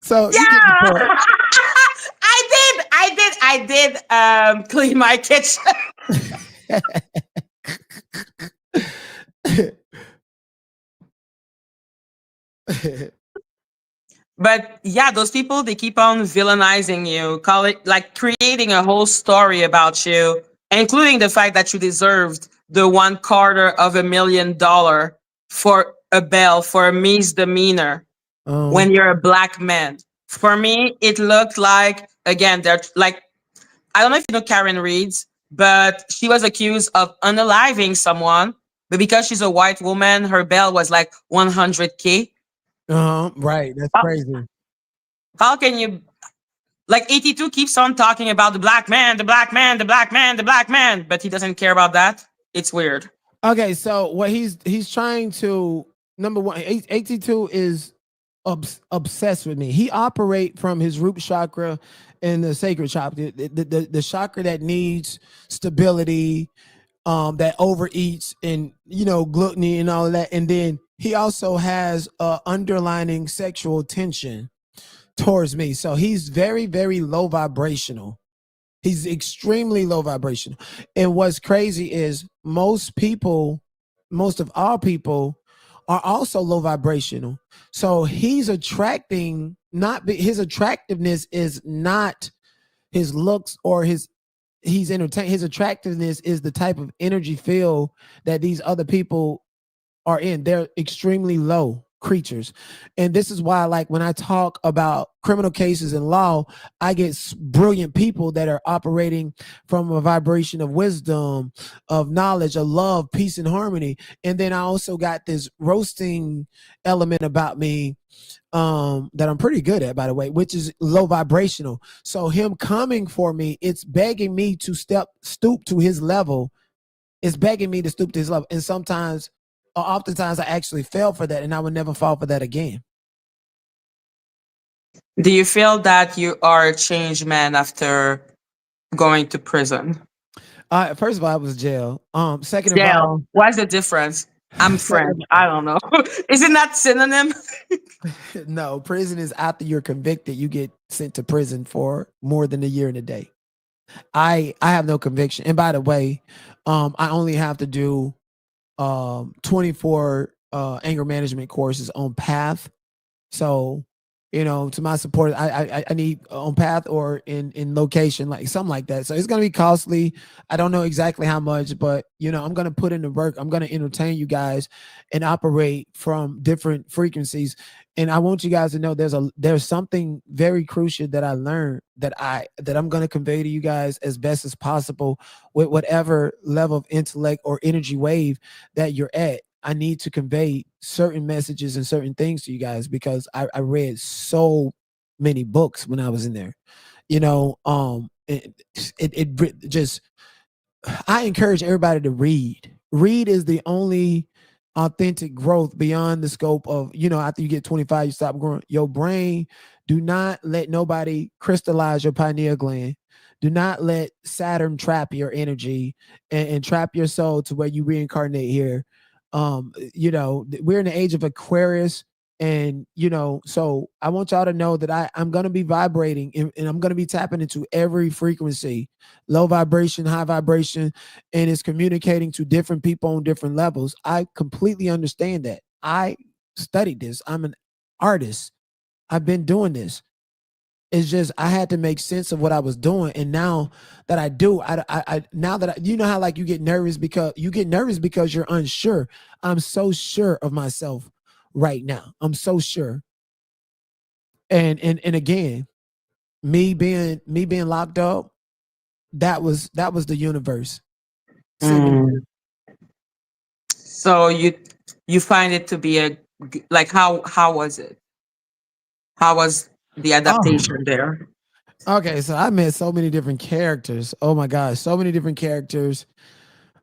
so Yeah. you get the point. I did clean my kitchen. But yeah, those people, they keep on villainizing you, call it like creating a whole story about you, including the fact that you deserved the $250,000 for a bail for a misdemeanor when you're a Black man. For me, it looked like, again, they're like, I don't know if you know Karen Reeds, but she was accused of unaliving someone. But because she's a white woman, her bail was like 100K. Right. That's How, crazy. how can you, like 82 keeps on talking about the Black man, the Black man, the Black man, the Black man, but he doesn't care about that. It's weird. Okay, so what he's trying to, number one, 82 is obsessed with me. He operate from his root chakra and the sacred chakra, the chakra that needs stability, that overeats and gluttony and all of that. And then he also has underlining sexual tension towards me. So he's very, very low vibrational. He's extremely low vibrational. And what's crazy is most of our people are also low vibrational. So he's attracting, his attractiveness is not his looks or he's entertained. His attractiveness is the type of energy field that these other people are in. They're extremely low creatures. And this is why, like, when I talk about criminal cases and law, I get brilliant people that are operating from a vibration of wisdom, of knowledge, of love, peace, and harmony. And then I also got this roasting element about me that I'm pretty good at, by the way, which is low vibrational. So him coming for me, it's begging me to stoop to his level. It's begging me to stoop to his level. And sometimes, or oftentimes, I actually fell for that, and I would never fall for that again. Do you feel that you are a changed man after going to prison? First of all, I was jail. Second of Jail. all, What's the difference? I'm French. I don't know. Isn't that synonym? no, prison is after you're convicted, you get sent to prison for more than a year and a day. I have no conviction. And by the way, I only have to do 24 anger management courses on Path. So to my support. I need on path or in location, like something like that. So it's gonna be costly. I don't know exactly how much, but I'm gonna put in the work. I'm gonna entertain you guys and operate from different frequencies. And I want you guys to know there's something very crucial that I learned that I'm gonna convey to you guys as best as possible with whatever level of intellect or energy wave that you're at. I need to convey certain messages and certain things to you guys because I read so many books when I was in there. It just I encourage everybody to read. Read is the only authentic growth beyond the scope of, after you get 25, you stop growing. Your brain, do not let nobody crystallize your pineal gland. Do not let Saturn trap your energy and trap your soul to where you reincarnate here. We're in the age of Aquarius. And so I want y'all to know that I'm going to be vibrating and I'm going to be tapping into every frequency, low vibration, high vibration, and it's communicating to different people on different levels. I completely understand that. I studied this. I'm an artist. I've been doing this. It's just I had to make sense of what I was doing, and now that I do, now that how like you get nervous because you're unsure. I'm so sure of myself right now. I'm so sure. And again, me being locked up, that was the universe. So you find it to be like how was it? How was the adaptation there? Okay, so I met so many different characters. Oh my gosh, so many different characters.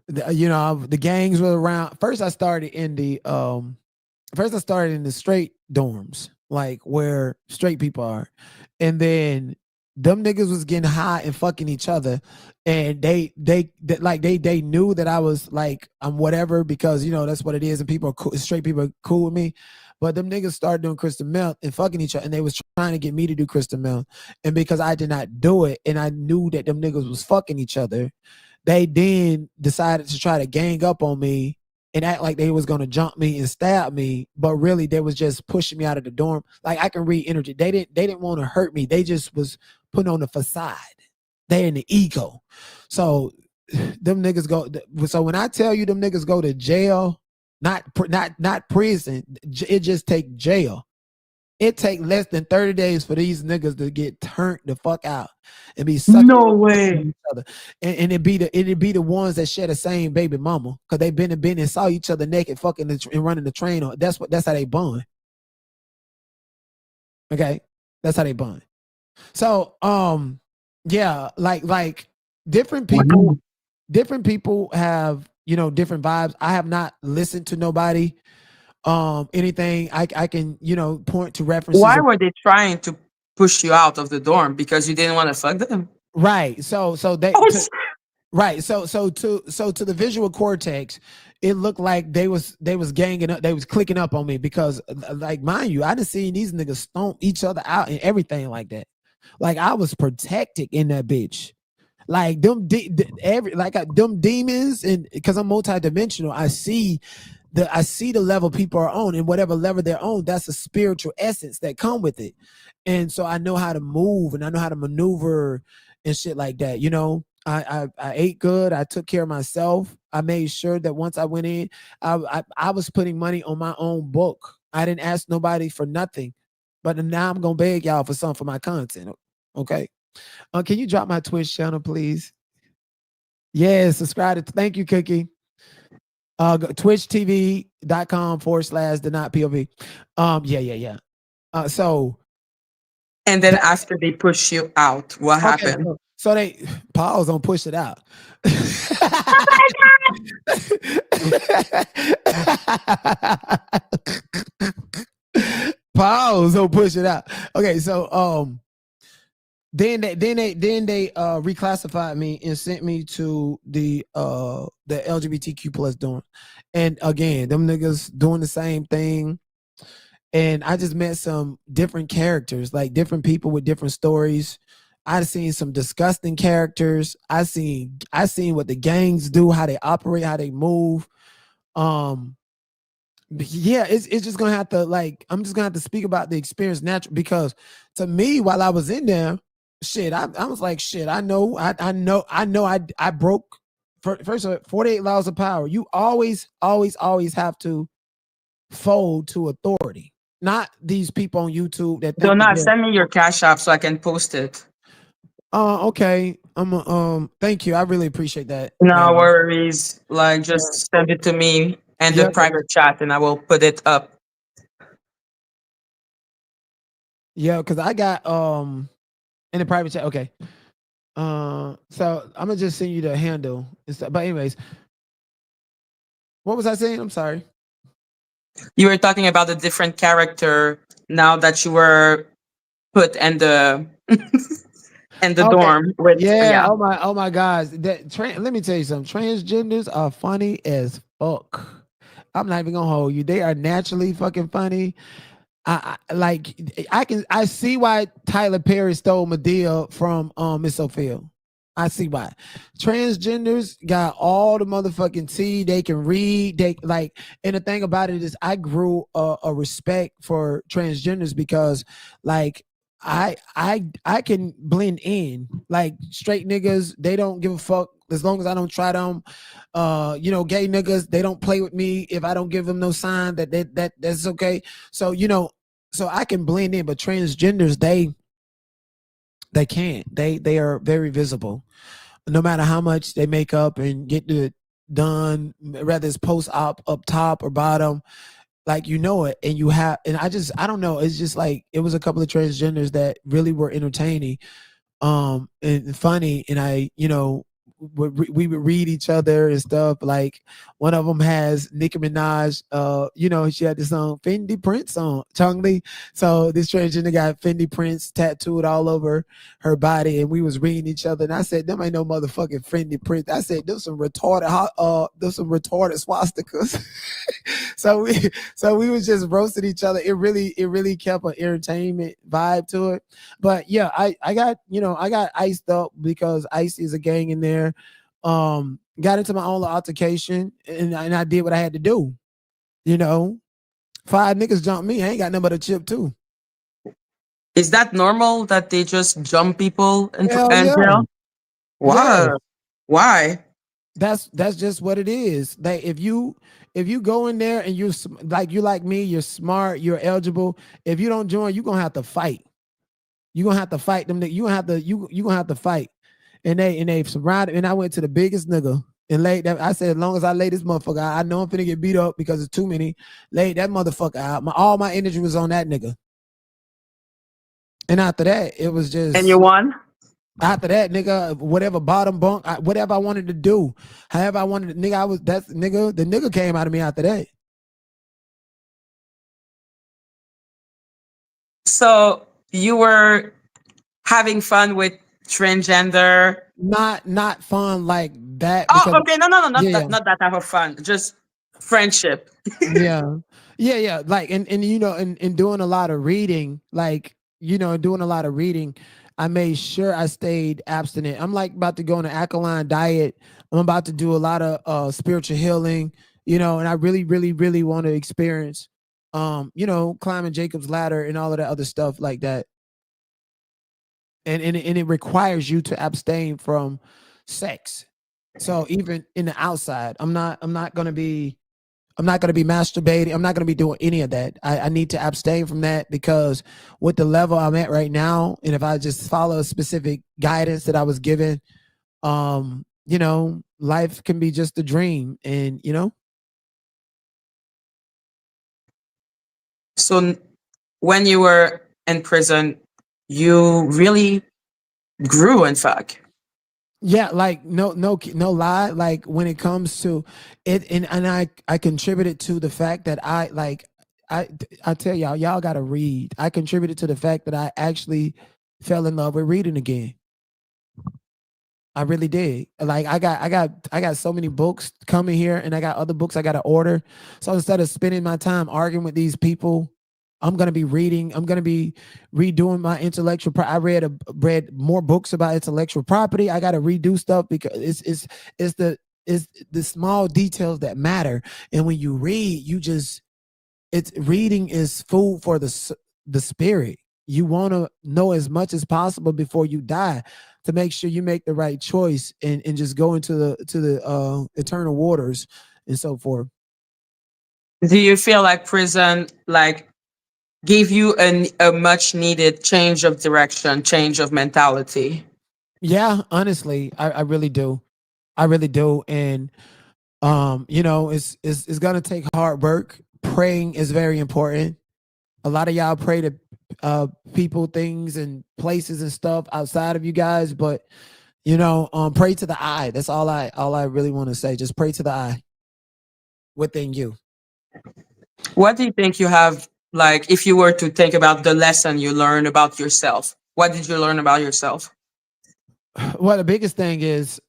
The gangs were around. First, I started in the straight dorms, like where straight people are, and then them niggas was getting high and fucking each other, and they knew that I was like I'm whatever because that's what it is, and people are cool, straight people are cool with me. But them niggas started doing crystal meth and fucking each other, and they was trying to get me to do crystal meth, and because I did not do it, and I knew that them niggas was fucking each other, they then decided to try to gang up on me and act like they was gonna jump me and stab me, but really they was just pushing me out of the dorm. Like I can read energy. They didn't want to hurt me. They just was putting on the facade. They in the ego. So them niggas go. So when I tell you them niggas go to jail, not prison, it just take jail. It take less than 30 days for these niggas to get turned the fuck out and be sucking No way. each other. And it'd be the ones that share the same baby mama because they been and saw each other naked fucking and running the train on. That's how they bond. Okay. That's how they bond. So yeah, like different people have, different vibes. I have not listened to nobody anything I can point to references. Why were they trying to push you out of the dorm? Because you didn't want to fuck them? Right. So they right. So to the visual cortex, it looked like they was ganging up, they was clicking up on me because like mind you, I done seen these niggas stomp each other out and everything like that. Like I was protected in that bitch. Like them them demons, and because I'm multidimensional, I see the level people are on, and whatever level they're on, that's a spiritual essence that come with it. And so I know how to move and I know how to maneuver and shit like that. I ate good. I took care of myself. I made sure that once I went in, I was putting money on my own book. I didn't ask nobody for nothing, but now I'm gonna beg y'all for something for my content. Okay. Can you drop my Twitch channel, please? Yeah, subscribe to. Thank you, Cookie. twitchtv.com/the not POV. Yeah. So and then after they push you out, what happened? So they pause on push it out. Oh my God! Pause on push it out. Okay, so then they reclassified me and sent me to the LGBTQ plus dorm, and again, them niggas doing the same thing. And I just met some different characters, like different people with different stories. I've seen some disgusting characters. I seen what the gangs do, how they operate, how they move. Yeah, it's just gonna have to like I'm just gonna have to speak about the experience natural because to me while I was in there, shit, I was like shit. I broke first of all, 48 laws of power. You always have to fold to authority, not these people on YouTube that Do think that not they're send me your cash app so I can post it. okay. Thank you. I really appreciate that, No Maggie. worries. Like, just send it to me and the Yeah, private chat, and I will put it up. yeah, because I got in the private chat. Okay. So I'm gonna just send you the handle. But anyways, what was I saying? I'm sorry. You were talking about a different character now that you were put in the in the Okay. dorm with, Yeah. yeah. Oh my gosh. Let me tell you something. Transgenders are funny as fuck. I'm not even gonna hold you. They are naturally fucking funny. Like I see why Tyler Perry stole Medea from Miss Sophia. I see why. Transgenders got all the motherfucking tea. They can read. They like, and the thing about it is, I grew a respect for transgenders because, like, I can blend in. Like straight niggas, they don't give a fuck as long as I don't try them. Gay niggas, they don't play with me if I don't give them no sign that's okay. So so I can blend in, but transgenders they can't. They are very visible. No matter how much they make up and get it done, whether it's post op up top or bottom, like it, and I don't know. It's just like it was a couple of transgenders that really were entertaining and funny, and we would read each other and stuff. Like one of them has Nicki Minaj, she had this song Fendi Prince on Chongli. So this transgender got Fendi Prince tattooed all over her body, and we was reading each other. And I said, "Them ain't no motherfucking Fendi Prince." I said, "Them some retarded, swastikas." So we was just roasting each other. It really kept an entertainment vibe to it. But yeah, I got iced up because Ice is a gang in there. Got into my own little altercation, and I did what I had to do. You know, 5 niggas jumped me. I ain't got nothing but a chip too. Is that normal that they just jump people Hell in yeah, jail? yeah. What? Why? That's just what it is. Like if you go in there and you like me, you're smart, you're eligible. If you don't join, you're gonna have to fight. You're gonna have to fight them. You gonna have to fight. And they surrounded, and I went to the biggest nigga and laid that. I said, as long as I lay this motherfucker out, I know I'm finna get beat up because it's too many. Laid that motherfucker out. All my energy was on that nigga. And after that, it was And you just won? after that, nigga, whatever bottom bunk, whatever I wanted to do, however I wanted to, nigga, the nigga came out of me after that. So you were having fun with transgender. Not fun like that Oh, because okay. No, no, no, not yeah, that, not that type of fun. Just friendship. yeah, yeah. Like and and doing a lot of reading, like doing a lot of reading, I made sure I stayed abstinent. I'm like about to go on an alkaline diet. I'm about to do a lot of spiritual healing, and I really, really, really want to experience, climbing Jacob's ladder and all of that other stuff like that. And it requires you to abstain from sex. So even in the outside, I'm not going to be masturbating. I'm not going to be doing any of that. I need to abstain from that because with the level I'm at right now, and if I just follow a specific guidance that I was given, life can be just a dream. And, So when you were in prison, you really grew, in fact. yeah, like no lie. Like when it comes to it, and I contributed to the fact that I I tell y'all got to read. I contributed to the fact that I actually fell in love with reading again. I really did. Like I got so many books coming here, and I got other books I got to order. So instead of spending my time arguing with these people, I'm gonna be reading. I'm gonna be redoing my intellectual. I read more books about intellectual property. I got to redo stuff because it's the small details that matter. And when you read, you just it's reading is food for the spirit. You want to know as much as possible before you die to make sure you make the right choice and just go into the eternal waters and so forth. Do you feel like prison like gave you a much needed change of direction, change of mentality? Yeah, honestly, I really do. I really do. And you know, it's gonna take hard work. Praying is very important. A lot of y'all pray to people, things, and places and stuff outside of you guys, but you know, pray to the eye. That's all I really want to say. Just pray to the eye within you. What do you think you have, like, if you were to think about the lesson you learned about yourself? What did you learn about yourself? Well, the biggest thing is,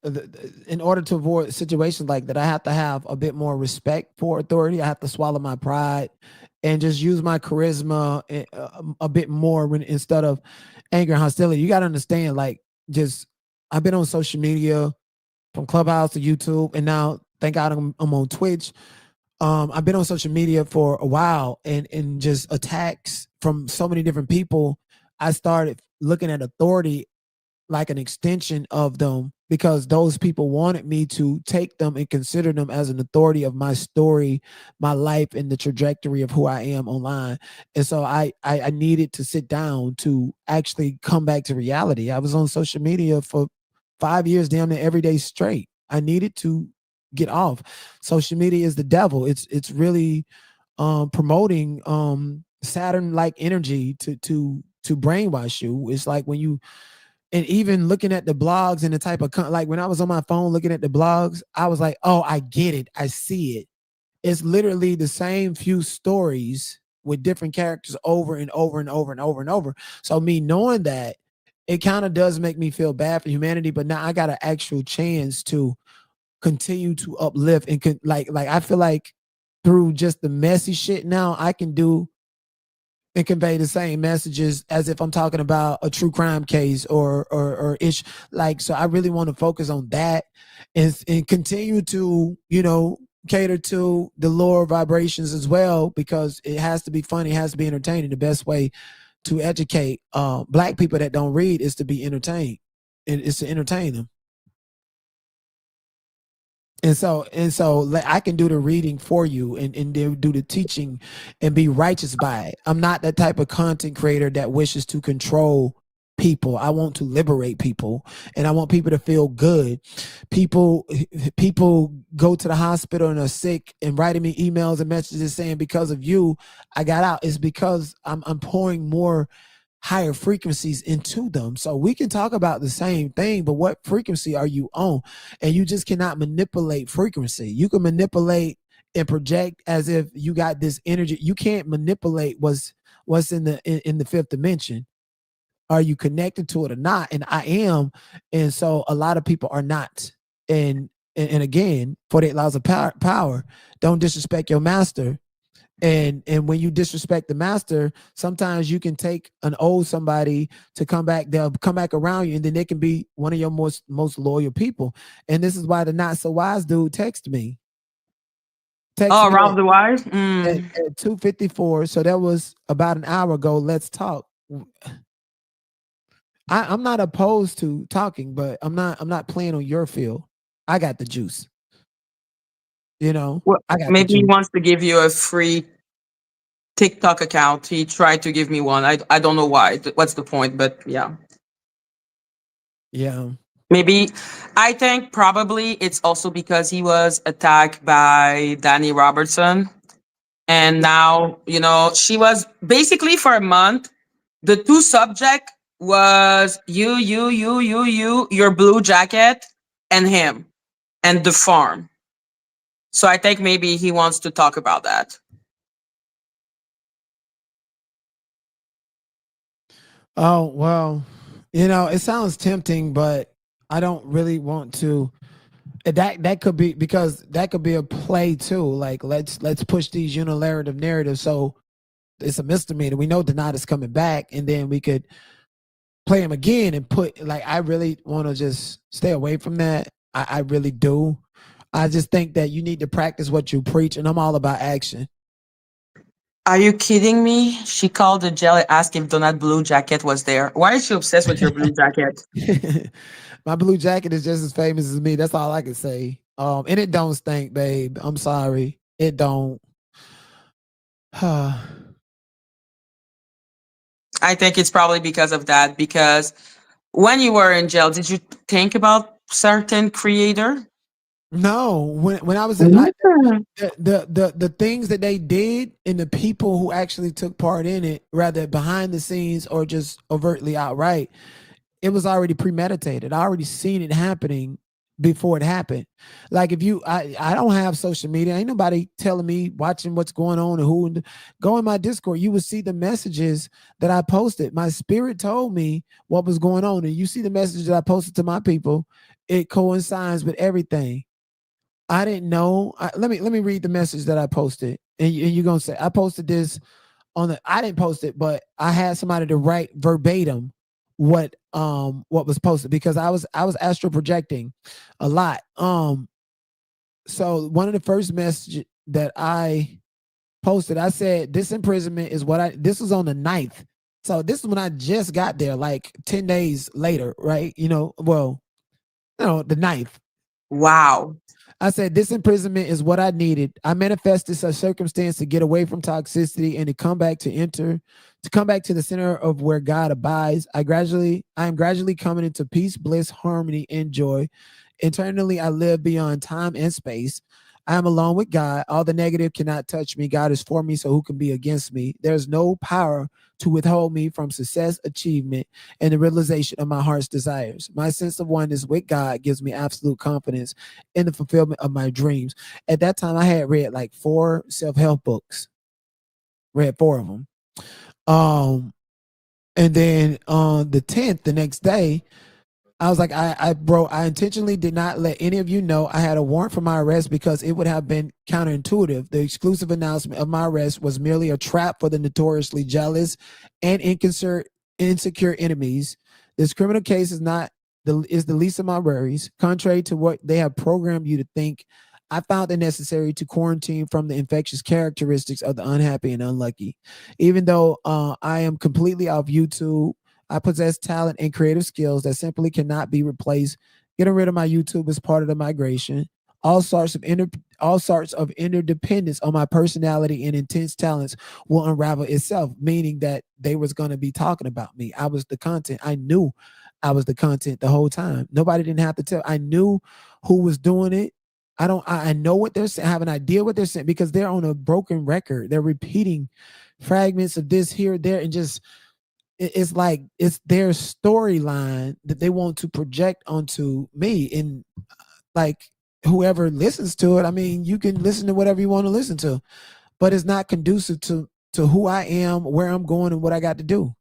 in order to avoid situations like that, I have to have a bit more respect for authority. I have to swallow my pride and just use my charisma a bit more when instead of anger and hostility. You got to understand, like, just I've been on social media from Clubhouse to YouTube, and now thank God I'm on Twitch. I've been on social media for a while, and just attacks from so many different people. I started looking at authority like an extension of them because those people wanted me to take them and consider them as an authority of my story, my life, and the trajectory of who I am online. And so I needed to sit down to actually come back to reality. I was on social media for 5 years, damn near every day straight. I needed to get off. Social media is the devil. It's really promoting Saturn like energy to brainwash you. It's like when you, and even looking at the blogs and the type of like when I was on my phone looking at the blogs, I was like, oh, I get it. I see it. It's literally the same few stories with different characters over and over and over and over and over. So me knowing that, it kind of does make me feel bad for humanity, but now I got an actual chance to continue to uplift and like I feel like through just the messy shit now I can do and convey the same messages as if I'm talking about a true crime case or ish. Like, so I really want to focus on that and continue to, you know, cater to the lower vibrations as well, because it has to be funny, it has to be entertaining. The best way to educate black people that don't read is to be entertained, and it's to entertain them. And so like, I can do the reading for you and do the teaching and be righteous by it. I'm not that type of content creator that wishes to control people. I want to liberate people, and I want people to feel good. People go to the hospital and are sick and writing me emails and messages saying, because of you I got out. It's because I'm pouring more higher frequencies into them. So we can talk about the same thing, but what frequency are you on? And you just cannot manipulate frequency. You can manipulate and project as if you got this energy. You can't manipulate what's in the fifth dimension. Are you connected to it or not? And I am. And so a lot of people are not. And again, 48 laws of power. Don't disrespect your master. And when you disrespect the master, sometimes you can take an old somebody to come back. They'll come back around you, and then they can be one of your most loyal people. And this is why the not so wise dude texted me. Text Oh, me Ralph the Wise. at 2:54. So that was about an hour ago. Let's talk. I'm not opposed to talking, but I'm not playing on your field. I got the juice. You know, Well, I got the maybe he juice. wants to give you a free TikTok account. He tried to give me one. I don't know why. What's the point? But yeah. Yeah. Maybe I think probably it's also because he was attacked by Danny Robertson. And now, you know, she was basically for a month. The two subject was your blue jacket, and him, and the farm. So I think maybe he wants to talk about that. Oh, well, you know, it sounds tempting, but I don't really want to. That could be, because that could be a play too. Like, let's push these unilateral narratives. So it's a misdemeanor. We know Donata's coming back, and then we could play him again and put, like, I really want to just stay away from that. I really do. I just think that you need to practice what you preach, and I'm all about action. Are you kidding me? She called the jail and asked if Donut Blue Jacket was there. Why is she obsessed with your blue jacket? My blue jacket is just as famous as me. That's all I can say. And it don't stink, babe. I'm sorry. It don't. I think it's probably because of that. Because when you were in jail, did you think about certain creator? No, when I was Mm. the things that they did and the people who actually took part in it, rather behind the scenes or just overtly outright, it was already premeditated. I already seen it happening before it happened. Like if you, I don't have social media. Ain't nobody telling me watching what's going on and who. Go in my Discord, you will see the messages that I posted. My spirit told me what was going on, and you see the message that I posted to my people. It coincides with everything. I didn't know. Let me read the message that I posted, and you're gonna say I posted this on the. I didn't post it, but I had somebody to write verbatim what was posted because I was astral projecting a lot. So one of the first messages that I posted, I said this imprisonment is what I. This was on the 9th, so this is when I just got there, like 10 days later, right? Well, the 9th. Wow. I said, this imprisonment is what I needed. I manifested such circumstance to get away from toxicity and to come back to the center of where God abides. I am gradually coming into peace, bliss, harmony, and joy. Internally, I live beyond time and space. I am alone with God. All the negative cannot touch me. God is for me, so who can be against me? There's no power to withhold me from success, achievement, and the realization of my heart's desires. My sense of oneness with God gives me absolute confidence in the fulfillment of my dreams. At that time, I had read like 4 self-help books, read 4 of them. And then on the 10th, the next day, I was like, I intentionally did not let any of you know I had a warrant for my arrest because it would have been counterintuitive. The exclusive announcement of my arrest was merely a trap for the notoriously jealous and insecure enemies. This criminal case is the least of my worries. Contrary to what they have programmed you to think, I found it necessary to quarantine from the infectious characteristics of the unhappy and unlucky. Even though I am completely off YouTube, I possess talent and creative skills that simply cannot be replaced. Getting rid of my YouTube is part of the migration. All sorts of interdependence on my personality and intense talents will unravel itself, meaning that they was going to be talking about me. I was the content. I knew I was the content the whole time. Nobody didn't have to tell. I knew who was doing it. I know what they're saying. I have an idea what they're saying because they're on a broken record. They're repeating fragments of this here, there, and just it's like it's their storyline that they want to project onto me, and like whoever listens to it, I mean, you can listen to whatever you want to listen to, but it's not conducive to who I am, where I'm going, and what I got to do.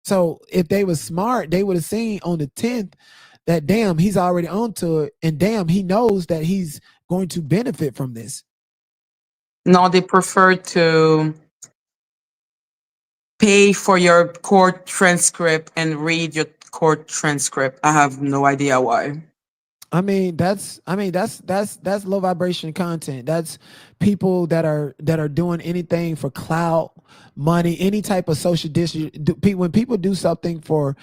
So if they were smart, they would have seen on the 10th that damn, he's already onto it, and damn, he knows that he's going to benefit from this. No, they prefer to pay for your court transcript and read your court transcript. I have no idea why. That's low vibration content. That's people that are doing anything for clout, money, any type of social digital. When people do something for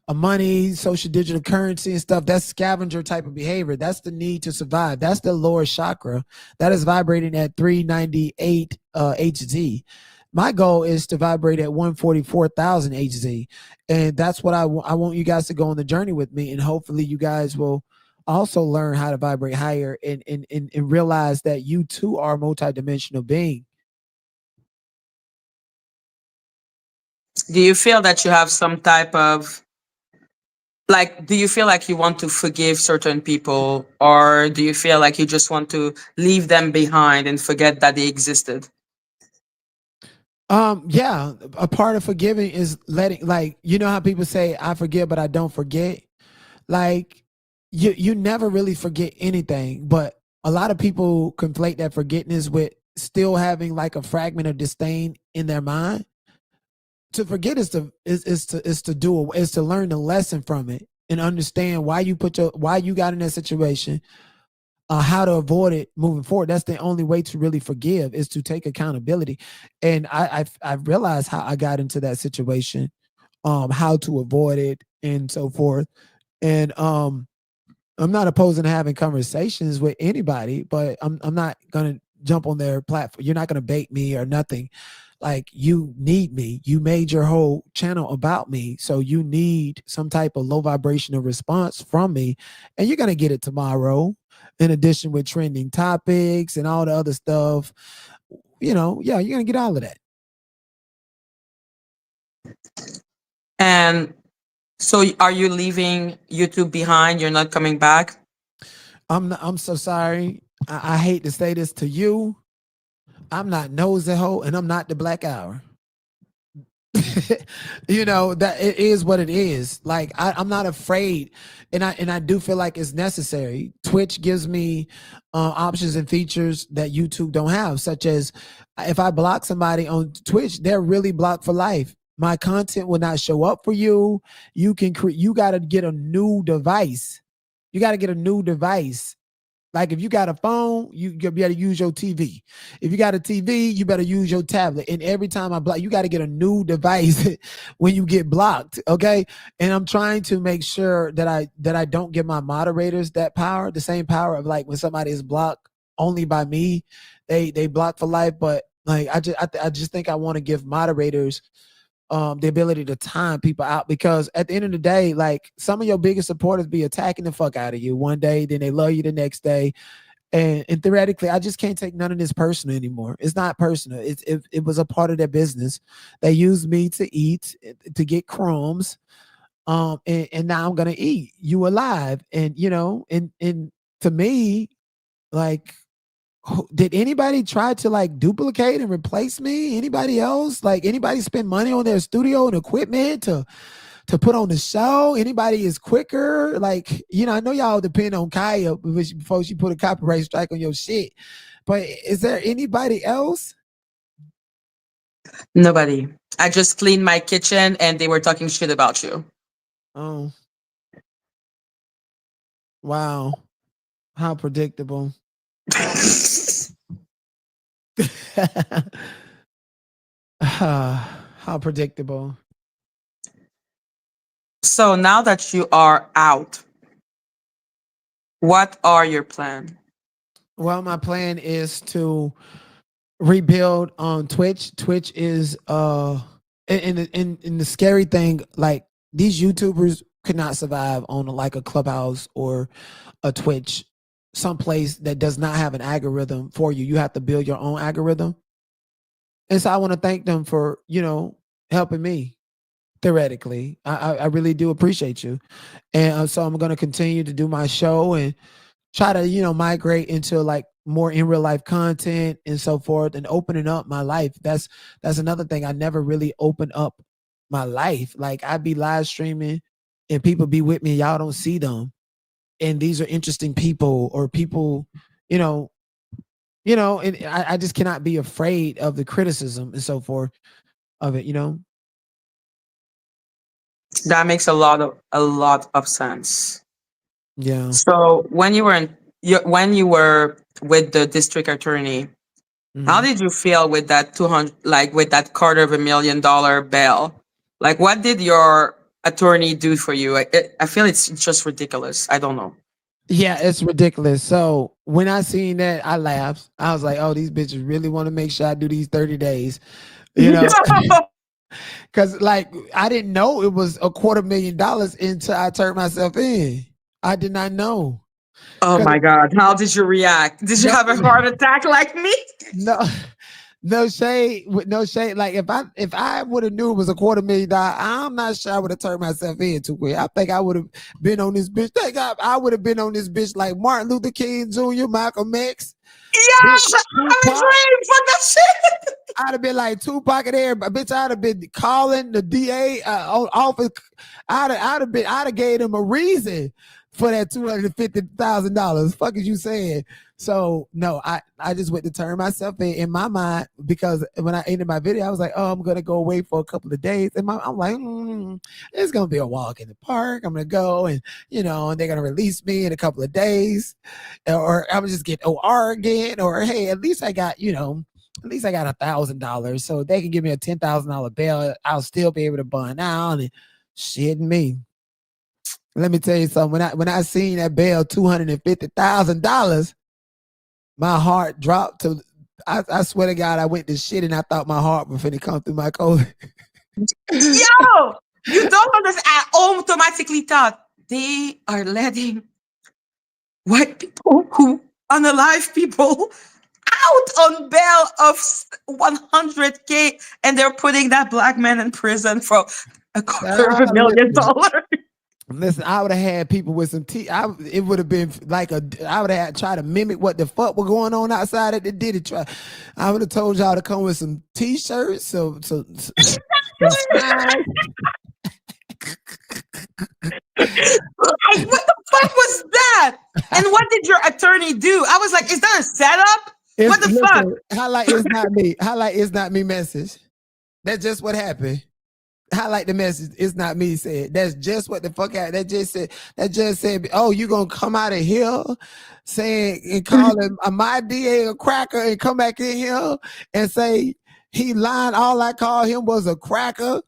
a money, social digital currency and stuff, that's scavenger type of behavior. That's the need to survive. That's the lower chakra that is vibrating at 398 Hz. My goal is to vibrate at 144,000 Hz, and that's what I want you guys to go on the journey with me, and hopefully you guys will also learn how to vibrate higher and realize that you too are a multidimensional being. Do you feel that you have some type of like, do you feel like you want to forgive certain people, or do you feel like you just want to leave them behind and forget that they existed? Yeah, a part of forgiving is letting, like, you know how people say I forgive but I don't forget. Like, you never really forget anything, but a lot of people conflate that forgiveness with still having like a fragment of disdain in their mind. To forget is to learn the lesson from it and understand why you got in that situation, how to avoid it moving forward. That's the only way to really forgive, is to take accountability. And I've realized how I got into that situation, how to avoid it and so forth. And I'm not opposing to having conversations with anybody, but I'm not gonna jump on their platform. You're not gonna bait me or nothing. Like, you need me. You made your whole channel about me, so you need some type of low vibrational response from me, and you're gonna get it tomorrow. In addition, with trending topics and all the other stuff, yeah, you're gonna get all of that. And so are you leaving YouTube behind? You're not coming back? I'm so sorry. I hate to say this to you. I'm not nosy hoe, and I'm not the black hour. That it is what it is. Like, I'm not afraid, and I do feel like it's necessary. Twitch gives me options and features that YouTube don't have, such as if I block somebody on Twitch, they're really blocked for life. My content will not show up for you. You can you got to get a new device. You got to get a new device. Like, if you got a phone, you better use your TV. If you got a TV, you better use your tablet. And every time I block, you got to get a new device when you get blocked. Okay. And I'm trying to make sure that I don't give my moderators that power, the same power of, like, when somebody is blocked only by me, they block for life. But like, I just think I want to give moderators the ability to time people out, because at the end of the day, like, some of your biggest supporters be attacking the fuck out of you one day, then they love you the next day. And theoretically, I just can't take none of this personal anymore. It's not personal. It was a part of their business. They used me to eat, to get crumbs. And now I'm gonna eat you alive. And and to me, like, did anybody try to, like, duplicate and replace me? Anybody else? Like, anybody spend money on their studio and equipment to put on the show? Anybody is quicker? Like, I know y'all depend on Kaya before she put a copyright strike on your shit, but is there anybody else? Nobody. I just cleaned my kitchen and they were talking shit about you. Oh, wow. How predictable. How predictable. So now that you are out, what are your plans? Well, my plan is to rebuild on Twitch. Twitch is and the scary thing, like, these YouTubers could not survive on, like, a Clubhouse or a Twitch, someplace that does not have an algorithm for you. You have to build your own algorithm. And so I want to thank them for, helping me. Theoretically, I really do appreciate you. And so I'm going to continue to do my show and try to, migrate into, like, more in real life content and so forth, and opening up my life. That's another thing. I never really opened up my life. Like, I'd be live streaming and people be with me. Y'all don't see them. And these are interesting people, or people, and I just cannot be afraid of the criticism and so forth of it. That makes a lot of sense. Yeah. So when you were with the district attorney, how did you feel with that 200, like, with that $250,000 bail? Like, what did your attorney do for you? I feel it's just ridiculous. I don't know. Yeah, it's ridiculous. So when I seen that, I laughed. I was like, oh, these bitches really want to make sure I do these 30 days, because, like, I didn't know it was $250,000 until I turned myself in. I did not know. Oh my God. How did you react? Did you have a heart attack like me? No, no shade, with no shade. Like, if I would have knew it was $250,000, I'm not sure I would have turned myself in too quick. I think I would have been on this bitch. I would have been on this bitch like Martin Luther King Jr., Malcolm X. Yes, I'm a dream for that shit. I'd have been like Tupac and everybody. Bitch, I'd have been calling the DA office. I'd have gave him a reason for that $250,000. Fuck is you saying? So no, I just went to turn myself in my mind, because when I ended my video, I was like, oh, I'm gonna go away for a couple of days, and I'm like, it's gonna be a walk in the park. I'm gonna go, and and they're gonna release me in a couple of days, or I'm just get OR again, or hey, at least I got at least I got $1,000, so they can give me a $10,000 bail. I'll still be able to bond out and shit me. Let me tell you something. When I seen that bail $250,000, my heart dropped to. I swear to God, I went to shit and I thought my heart was finna come through my colon. Yo, you don't understand. I automatically thought they are letting white people who unalive people out on bail of 100K, and they're putting that black man in prison for $250,000. Listen, I would have had people with some tea. It would have been like I would have tried to mimic what the fuck was going on outside at the Diddy trial. I would have told y'all to come with some t-shirts, some Like, what the fuck was that? And what did your attorney do? I was like, is that a setup? What the fuck? Highlight is not me. Highlight is not me message. That's just what happened. Highlight the message. It's not me said. That's just what the fuck happened. That just said, oh, you gonna come out of here saying and call him my DA a cracker and come back in here and say he lied. All I called him was a cracker,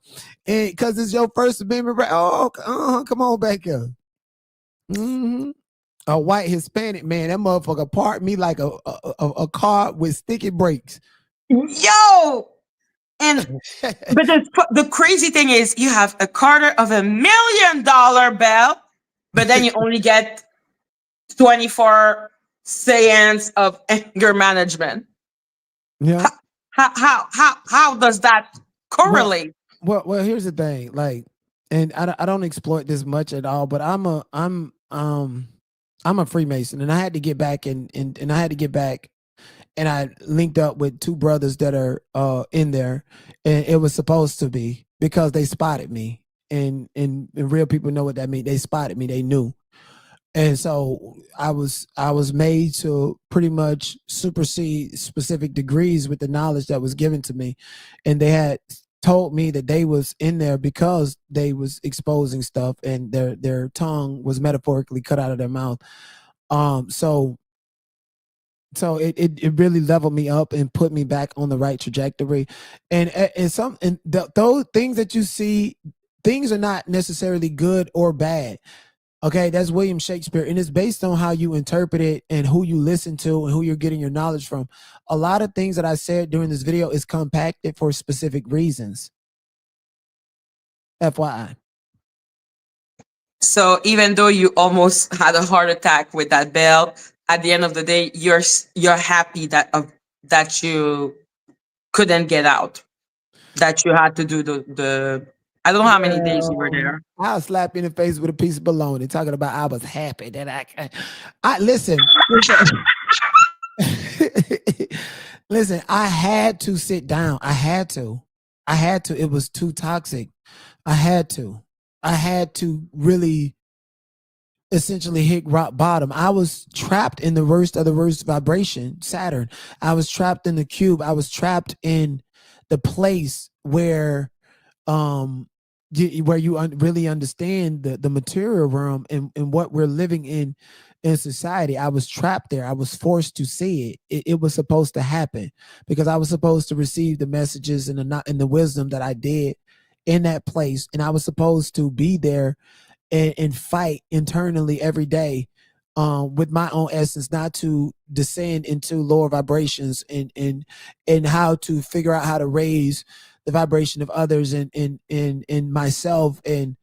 and because it's your First Amendment right. Oh, come on back here. Mm-hmm. A white Hispanic man, that motherfucker parked me like a car with sticky brakes. Yo! And but the crazy thing is, you have $250,000 bail, but then you only get 24 seands of anger management. Yeah. How does that correlate? Well, here's the thing. Like, and I don't exploit this much at all, but I'm a Freemason, and I had to get back and I had to get back. And I linked up with two brothers that are in there, and it was supposed to be because they spotted me, and real people know what that means. They spotted me, they knew, and so I was made to pretty much supersede specific degrees with the knowledge that was given to me, and they had told me that they was in there because they was exposing stuff, and their tongue was metaphorically cut out of their mouth. So it really leveled me up and put me back on the right trajectory. And those things that you see, things are not necessarily good or bad. Okay, that's William Shakespeare, and it's based on how you interpret it and who you listen to and who you're getting your knowledge from. A lot of things that I said during this video is compacted for specific reasons. FYI. So even though you almost had a heart attack with that bail, at the end of the day, you're happy that you couldn't get out, that you had to do the I don't know how many days you were there. I'll slap you in the face with a piece of bologna talking about I was happy that I listen. Listen, I had to sit down. I had to. It was too toxic. I had to really essentially hit rock bottom. I was trapped in the worst of the worst vibration, Saturn. I was trapped in the cube. I was trapped in the place where you really understand the material realm and what we're living in society. I was trapped there. I was forced to see it. It was supposed to happen because I was supposed to receive the messages and the wisdom that I did in that place, and I was supposed to be there and fight internally every day with my own essence, not to descend into lower vibrations, and how to figure out how to raise the vibration of others and myself. And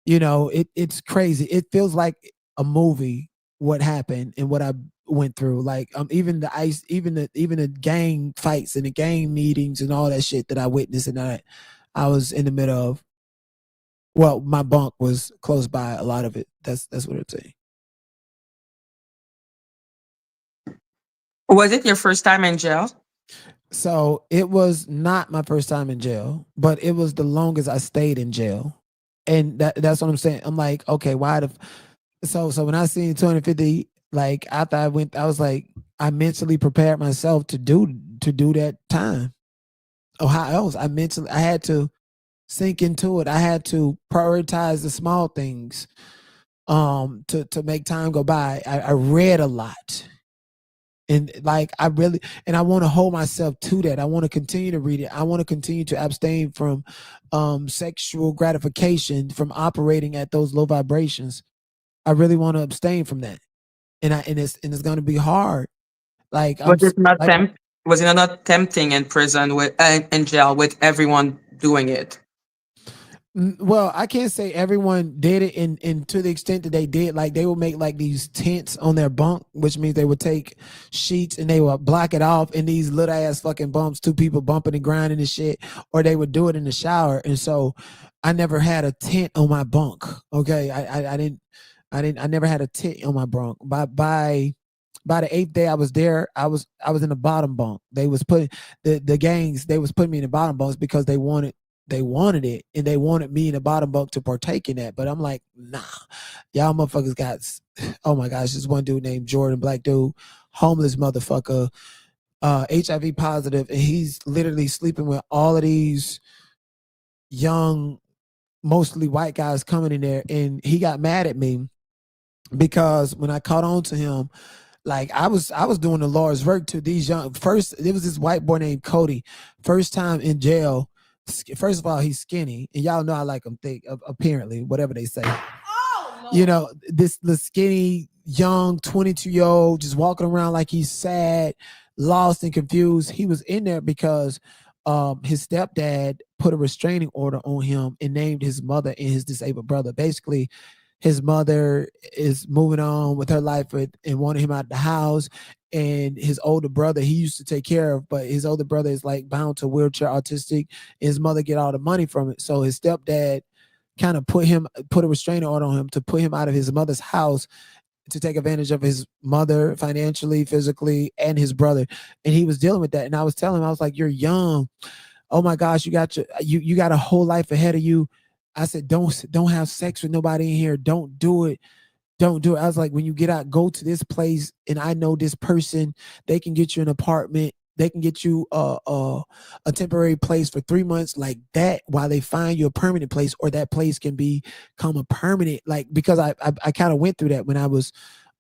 it's crazy. It feels like a movie what happened and what I went through. Like even the gang fights and the gang meetings and all that shit that I witnessed and that I was in the middle of. Well, my bunk was close by a lot of it. That's what I'm saying. Was it your first time in jail? So it was not my first time in jail, but it was the longest I stayed in jail. And that's what I'm saying. I'm like, okay, So when I seen 250, like after I went, I was like, I mentally prepared myself to do that time. Or how else? I had to sink into it. I had to prioritize the small things to make time go by. I read a lot. And like I really, and I want to hold myself to that. I want to continue to read it. I want to continue to abstain from sexual gratification, from operating at those low vibrations. I really want to abstain from that. And it's going to be hard. Like Was it not like was it not tempting in prison with in jail with everyone doing it? well, I can't say everyone did it, and to the extent that they did, like they would make like these tents on their bunk, which means they would take sheets and they would block it off in these little ass fucking bumps, two people bumping and grinding and shit, or they would do it in the shower. And so I never had a tent on my bunk. Okay. I never had a tent on my bunk. By the eighth day I was there, I was in the bottom bunk. They was putting the gangs, they was putting me in the bottom bunks because they wanted it, and they wanted me in the bottom bunk to partake in that. But I'm like, nah, y'all motherfuckers got, oh my gosh, this one dude named Jordan, black dude, homeless motherfucker, HIV positive, and he's literally sleeping with all of these young, mostly white guys coming in there. And he got mad at me because when I caught on to him, like I was doing the Lord's work to these young. First, there was this white boy named Cody. First time in jail. First of all, he's skinny, and y'all know I like him thick. Apparently, whatever they say. Oh, you know, the skinny young 22-year-old just walking around like he's sad, lost and confused. He was in there because his stepdad put a restraining order on him and named his mother and his disabled brother. Basically, his mother is moving on with her life and wanted him out of the house. And his older brother, he used to take care of, but his older brother is like bound to wheelchair autistic. And his mother get all the money from it. So his stepdad kind of put a restraining order on him to put him out of his mother's house to take advantage of his mother financially, physically, and his brother. And he was dealing with that. And I was telling him, I was like, you're young. Oh my gosh, you got you got a whole life ahead of you. I said, don't have sex with nobody in here. Don't do it. Don't do it. I was like, when you get out, go to this place, and I know this person. They can get you an apartment. They can get you a temporary place for 3 months like that while they find you a permanent place, or that place can become a permanent. Like, because I kind of went through that when I was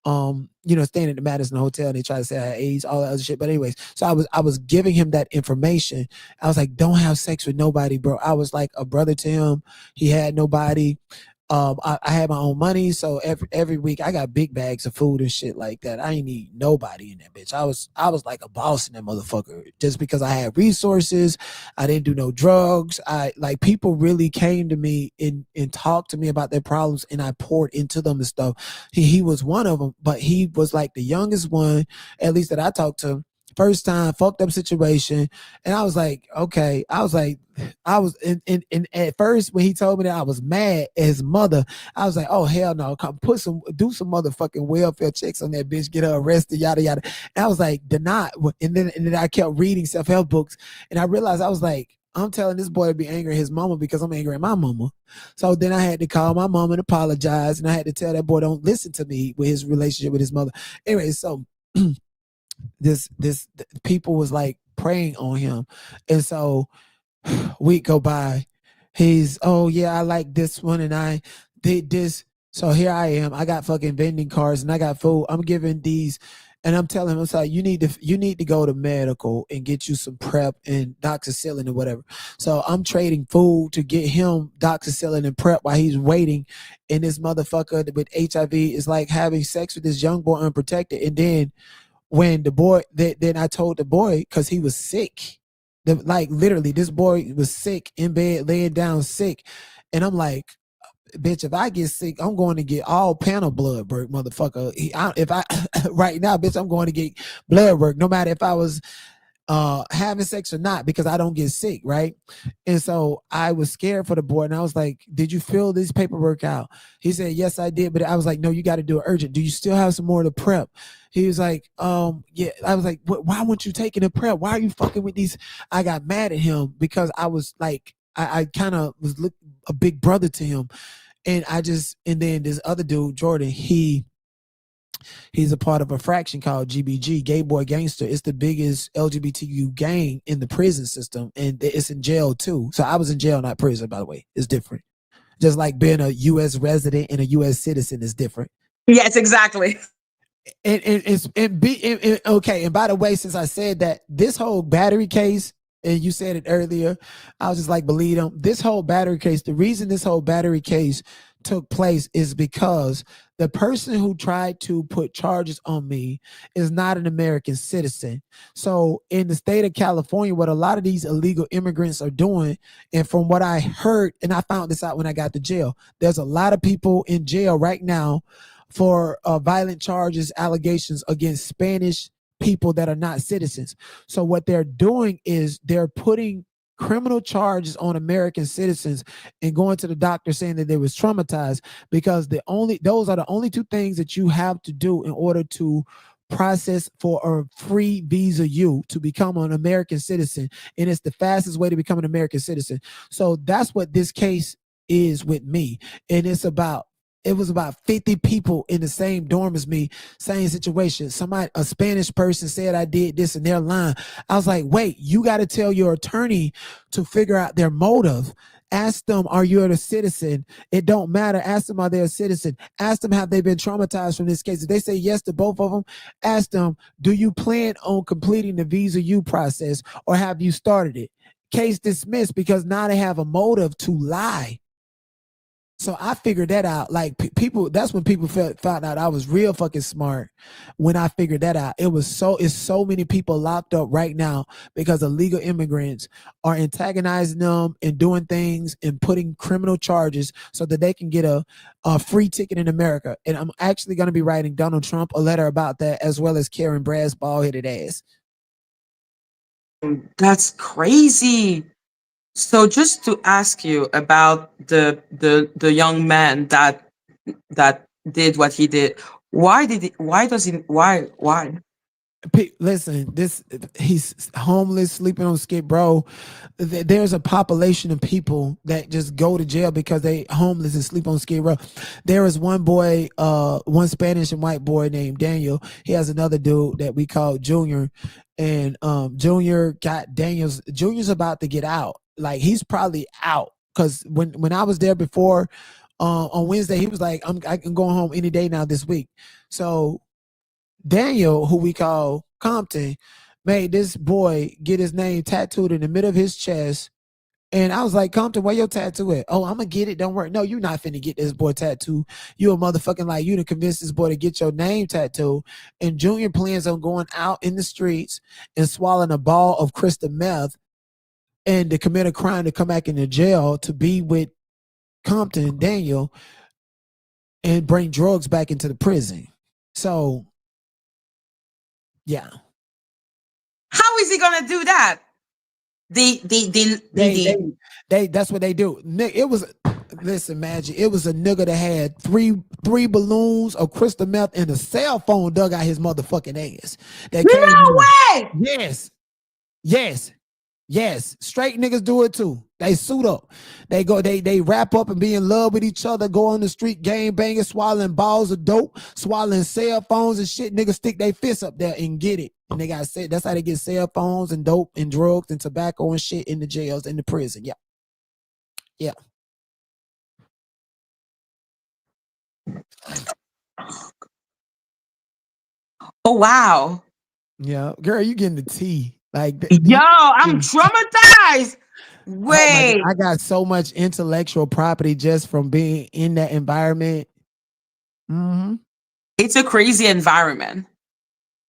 staying at the Madison Hotel, and they tried to say I had AIDS, all that other shit. But anyways, so I was giving him that information. I was like, don't have sex with nobody, bro. I was like a brother to him. He had nobody. I had my own money, so every week I got big bags of food and shit like that. I ain't need nobody in that bitch. I was like a boss in that motherfucker just because I had resources. I didn't do no drugs. I like, people really came to me and talked to me about their problems, and I poured into them and stuff. He was one of them, but he was like the youngest one, at least that I talked to. First time, fucked up situation. And I was like, okay. I was in at first when he told me that, I was mad at his mother. I was like, oh hell no, come do some motherfucking welfare checks on that bitch, get her arrested, yada yada. And I was like, not. And then I kept reading self-help books, and I realized, I was like, I'm telling this boy to be angry at his mama because I'm angry at my mama. So then I had to call my mom and apologize, and I had to tell that boy, don't listen to me with his relationship with his mother. Anyway, so this people was like preying on him. And so week go by, he's, oh yeah, I like this one, and I did this. So here I am, I got fucking vending cards and I got food. I'm giving these, and I'm telling him, I'm like, you need to go to medical and get you some prep and doxycycline or whatever. So I'm trading food to get him doxycycline and prep while he's waiting. And this motherfucker with HIV is like having sex with this young boy unprotected. And then when the boy, then I told the boy, because he was sick, like literally this boy was sick in bed, laying down sick. And I'm like, bitch, if I get sick, I'm going to get all panel blood work, motherfucker. If I right now, bitch, I'm going to get blood work, no matter if I was having sex or not, because I don't get sick, right? And so I was scared for the boy, and I was like, did you fill this paperwork out? He said, yes, I did. But I was like, no, you got to do it urgent. Do you still have some more to prep? He was like, yeah. I was like, why weren't you taking the prep? Why are you fucking with these? I got mad at him because I was like, I kind of was a big brother to him. And then this other dude, Jordan, he's a part of a fraction called GBG, Gay Boy Gangster. It's the biggest LGBTQ gang in the prison system, and it's in jail too. So I was in jail, not prison, by the way. It's different. Just like being a U.S. resident and a U.S. citizen is different. Yes, exactly. Okay. And by the way, since I said that, this whole battery case, and you said it earlier, I was just like, believe them. This whole battery case, the reason this whole battery case took place is because the person who tried to put charges on me is not an American citizen. So in the state of California, what a lot of these illegal immigrants are doing, and from what I heard, and I found this out when I got to jail, there's a lot of people in jail right now for violent charges, allegations against Spanish people that are not citizens. So what they're doing is they're putting criminal charges on American citizens and going to the doctor saying that they was traumatized, because those are the only two things that you have to do in order to process for a free visa U to become an American citizen. And it's the fastest way to become an American citizen. So that's what this case is with me. And it was about 50 people in the same dorm as me, same situation. A Spanish person said I did this and they're lying. I was like, wait, you got to tell your attorney to figure out their motive. Ask them, are you a citizen? It don't matter. Ask them, are they a citizen? Ask them, have they been traumatized from this case? If they say yes to both of them, ask them, do you plan on completing the visa U process, or have you started it? Case dismissed, because now they have a motive to lie. So I figured that out. Like people, that's when people found out I was real fucking smart. When I figured that out, it's so many people locked up right now because illegal immigrants are antagonizing them and doing things and putting criminal charges so that they can get a free ticket in America. And I'm actually going to be writing Donald Trump a letter about that, as well as Karen Brass' bald-headed ass. That's crazy. So just to ask you about the young man that did what he did. Why Listen, he's homeless, sleeping on skid row. There's a population of people that just go to jail because they homeless and sleep on skid row. There is one boy, one Spanish and white boy named Daniel. He has another dude that we call Junior, and Junior got Junior's about to get out. Like, he's probably out, because when I was there before, on Wednesday, he was like, I can go home any day now this week. So Daniel, who we call Compton, made this boy get his name tattooed in the middle of his chest. And I was like, Compton, where your tattoo at? Oh, I'm going to get it. Don't worry. No, you're not finna get this boy tattoo. You a motherfucking lie. You to convince this boy to get your name tattooed. And Junior plans on going out in the streets and swallowing a ball of crystal meth and to commit a crime, to come back into jail, to be with Compton and Daniel and bring drugs back into the prison. So, yeah. How is he gonna do that? That's what they do. It was, listen, Madgie, it was a nigga that had three balloons of crystal meth and a cell phone dug out his motherfucking ass. That No way! Yes. Straight niggas do it too. They suit up. They wrap up and be in love with each other, go on the street gang banging, swallowing balls of dope, swallowing cell phones and shit. Niggas stick their fists up there and get it. And they got said that's how they get cell phones and dope and drugs and tobacco and shit in the jails, in the prison. Yeah. Oh wow. Yeah. Girl, you getting the tea. Like, yo, I'm traumatized. Wait. Oh, I got so much intellectual property just from being in that environment. Mm-hmm. It's a crazy environment.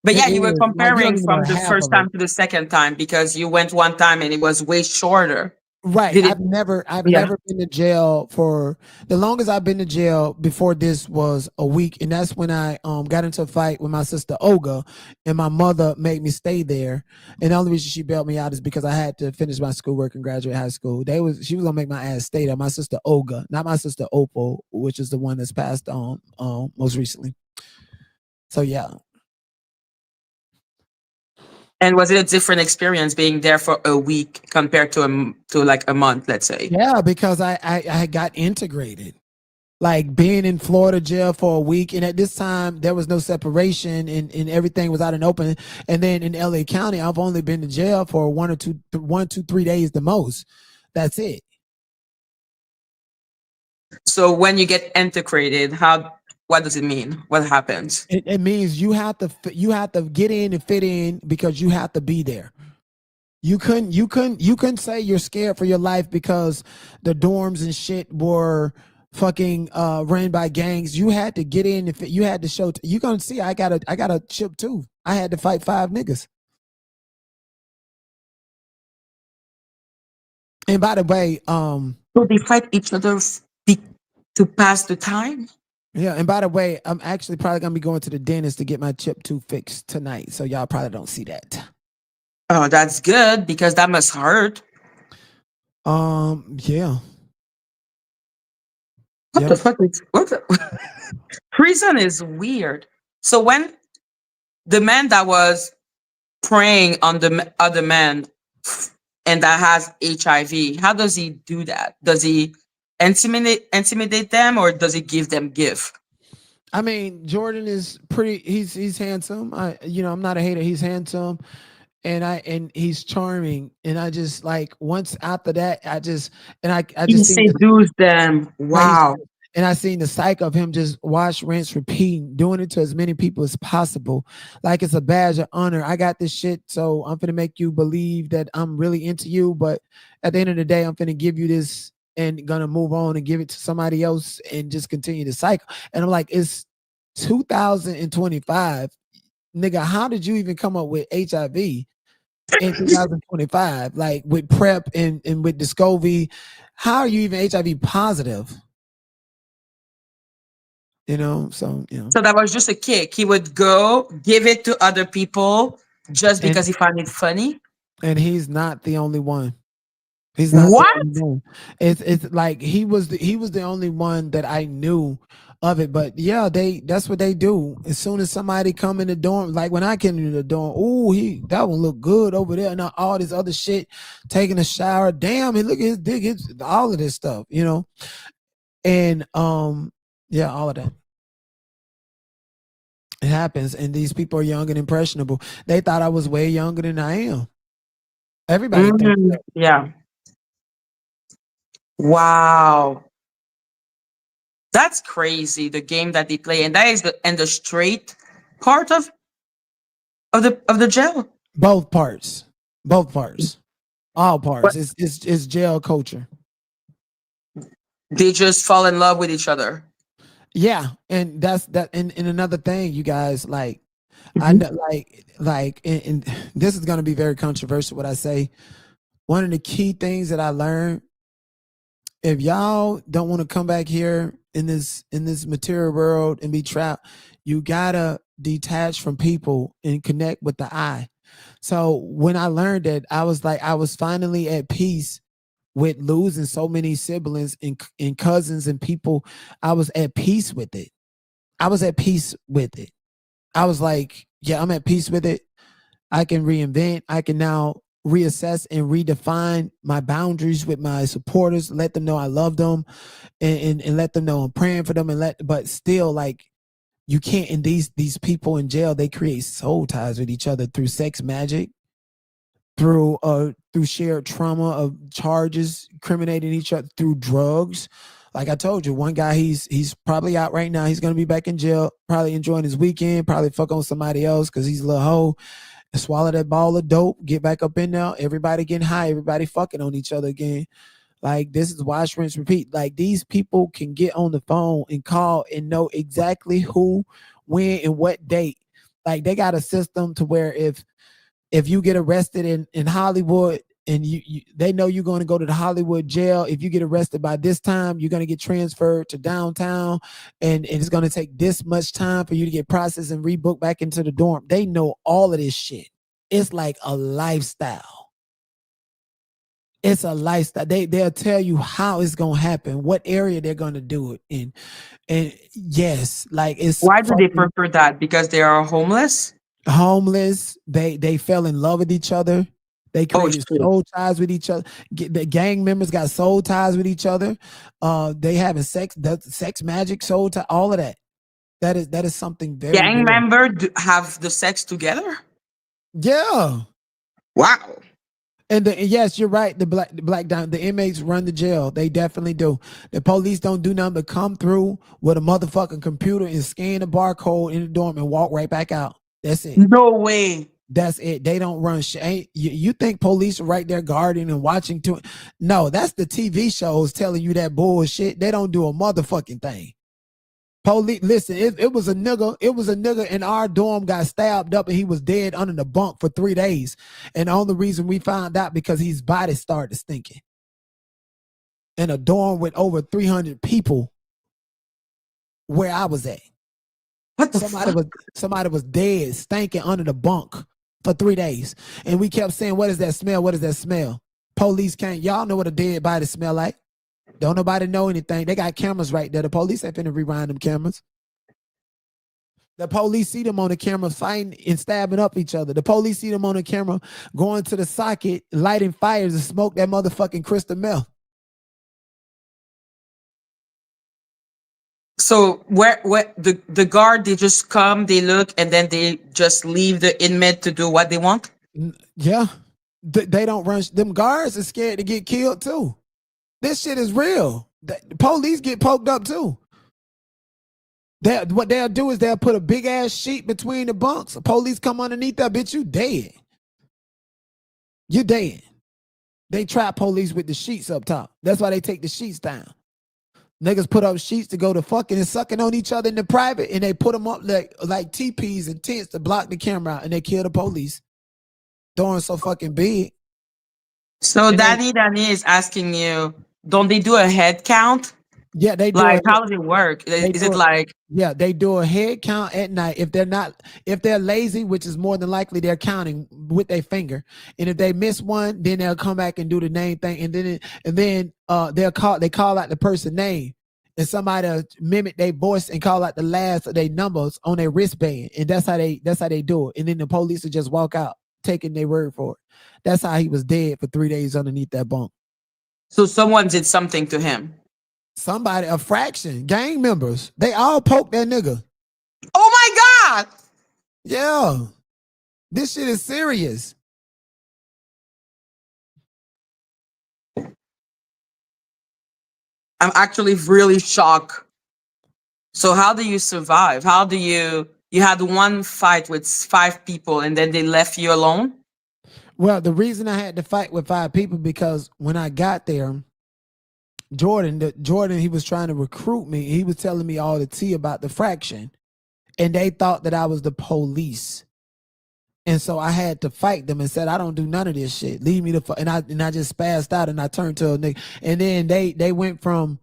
But yeah, you were comparing from the first time to the second time, because you went one time and it was way shorter. Right. I've never been to jail. For the longest I've been to jail before this was a week, and that's when I got into a fight with my sister Olga, and my mother made me stay there. And the only reason she bailed me out is because I had to finish my schoolwork and graduate high school. She was gonna make my ass stay there. My sister Olga, not my sister Opal, which is the one that's passed on most recently. So yeah. And was it a different experience being there for a week compared to like a month, let's say? Yeah, because I got integrated. like being in Florida jail for a week, and at this time there was no separation, and everything was out and open. And then in LA County, I've only been to jail for 3 days the most. That's it. So when you get integrated, what does it mean? What happens? It means you have to get in and fit in because you have to be there. You couldn't say you're scared for your life because the dorms and shit were fucking ran by gangs. You had to get in and fit. You had to show. You gonna see? I got a chip too. I had to fight 5 niggas. And by the way, So they fight each other to pass the time. yeah. And by the way, I'm actually probably gonna be going to the dentist to get my chip tooth fixed tonight. So y'all probably don't see that. Oh, that's good because that must hurt. Yeah. What Yep. the fuck is what the prison is weird. So when the man that was preying on the other man and that has HIV, how does he do that? Does he intimidate them or does he give them gift? I mean, Jordan is pretty. He's handsome. I'm not a hater. He's handsome, and he's charming. And I just like once after that, I just He seen seduce them. Wow. and I seen the cycle of him just wash, rinse, repeat, doing it to as many people as possible. Like it's a badge of honor. I got this shit, so I'm gonna make you believe that I'm really into you. But at the end of the day, I'm gonna give you this and gonna move on and give it to somebody else and just continue the cycle. And I'm like, it's 2025, nigga. How did you even come up with HIV in 2025? Like with PrEP and with Descovy, how are you even HIV positive? So So that was just a kick. He would go give it to other people just because he found it funny. And he's not the only one. He's not What? the only one. It's like he was the only one that I knew of it. But yeah, that's what they do. As soon as somebody come in the dorm, like when I came into the dorm, that one look good over there, and all this other shit, taking a shower. Damn, look at his dick, all of this stuff, and yeah, all of that. It happens, and these people are young and impressionable. They thought I was way younger than I am. Everybody thinks that. Yeah. Wow. That's crazy. The game that they play, and that is the straight part of the jail. Both parts, all parts. It's jail culture. They just fall in love with each other. Yeah, and that's that. And another thing, you guys, like, I know, and this is gonna be very controversial. What I say, one of the key things that I learned, if y'all don't want to come back here in this material world and be trapped, you gotta detach from people and connect with the I. So when I learned that, I was finally at peace with losing so many siblings and cousins and people. I was at peace with it. I was like, yeah, I'm at peace with it. I can reinvent. I can now reassess and redefine my boundaries with my supporters, let them know I love them, and let them know I'm praying for them, but still, like, you can't. And these people in jail, they create soul ties with each other through sex magic, through shared trauma of charges, incriminating each other, through drugs. Like I told you, one guy, he's probably out right now. He's gonna be back in jail, probably enjoying his weekend, probably fuck on somebody else because he's a little hoe. Swallow that ball of dope, get back up in there. Everybody getting high, everybody fucking on each other again. Like, this is wash, rinse, repeat. Like, these people can get on the phone and call and know exactly who, when, and what date. Like, they got a system to where if you get arrested in Hollywood and they know you're going to go to the Hollywood jail. If you get arrested by this time, you're going to get transferred to downtown, and it's going to take this much time for you to get processed and rebooked back into the dorm. They know all of this shit. It's like a lifestyle. It's a lifestyle. They'll tell you how it's going to happen, what area they're going to do it in. And yes, like, it's Why do they prefer that? Because they are homeless? Homeless. They fell in love with each other. They Oh, created shit. soul ties with each other. The gang members got soul ties with each other. They having sex magic, soul tie, all of that. That is something very Gang real. member have the sex together? Yeah. Wow. And yes, you're right. The inmates run the jail. They definitely do. The police don't do nothing but come through with a motherfucking computer and scan the barcode in the dorm and walk right back out. That's it. No way. That's it. They don't run shit. You think police are right there guarding and watching to? No, that's the TV shows telling you that bullshit. They don't do a motherfucking thing. Police, listen, it was a nigga. It was a nigga in our dorm got stabbed up and he was dead under the bunk for 3 days. And the only reason we found out because his body started stinking. In a dorm with over 300 people where I was at. What the Somebody was dead, stinking under the bunk for 3 days. And we kept saying, what is that smell? What is that smell? Police can't, y'all know what a dead body smell like. Don't nobody know anything. They got cameras right there. The police ain't finna rewind them cameras. The police see them on the camera fighting and stabbing up each other. The police see them on the camera going to the socket, lighting fires and smoke that motherfucking crystal meth. So where the guard, they just come, they look, and then they just leave the inmate to do what they want? Yeah. They don't run. Them guards are scared to get killed too. This shit is real. The police get poked up too. What they'll do is they'll put a big ass sheet between the bunks. The police come underneath that bitch, you dead. You dead. They trap police with the sheets up top. That's why they take the sheets down. Niggas put up sheets to go to fucking and sucking on each other in the private, and they put them up like teepees and tents to block the camera out, and they kill the police. Doing so fucking big. So And Danny is asking you, don't they do a head count? Yeah, they do. Like, how does it work? Is it like, yeah, they do a head count at night. If they're lazy, which is more than likely they're counting with their finger. And if they miss one, then they'll come back and do the name thing. And then they call out the person's name. And somebody mimic their voice and call out the last of their numbers on their wristband. And that's how they do it. And then the police will just walk out, taking their word for it. That's how he was dead for 3 days underneath that bunk. so someone did something to him? Somebody, a fraction, gang members, they all poked that nigga. Oh my God! Yeah. This shit is serious. I'm actually really shocked. So how do you survive? How do you had one fight with 5 people and then they left you alone? Well, the reason I had to fight with 5 people because when I got there, Jordan, he was trying to recruit me. He was telling me all the tea about the fraction, and they thought that I was the police. And so I had to fight them and said, I don't do none of this shit. Leave me and I just spazzed out and I turned to a nigga. And then they went from,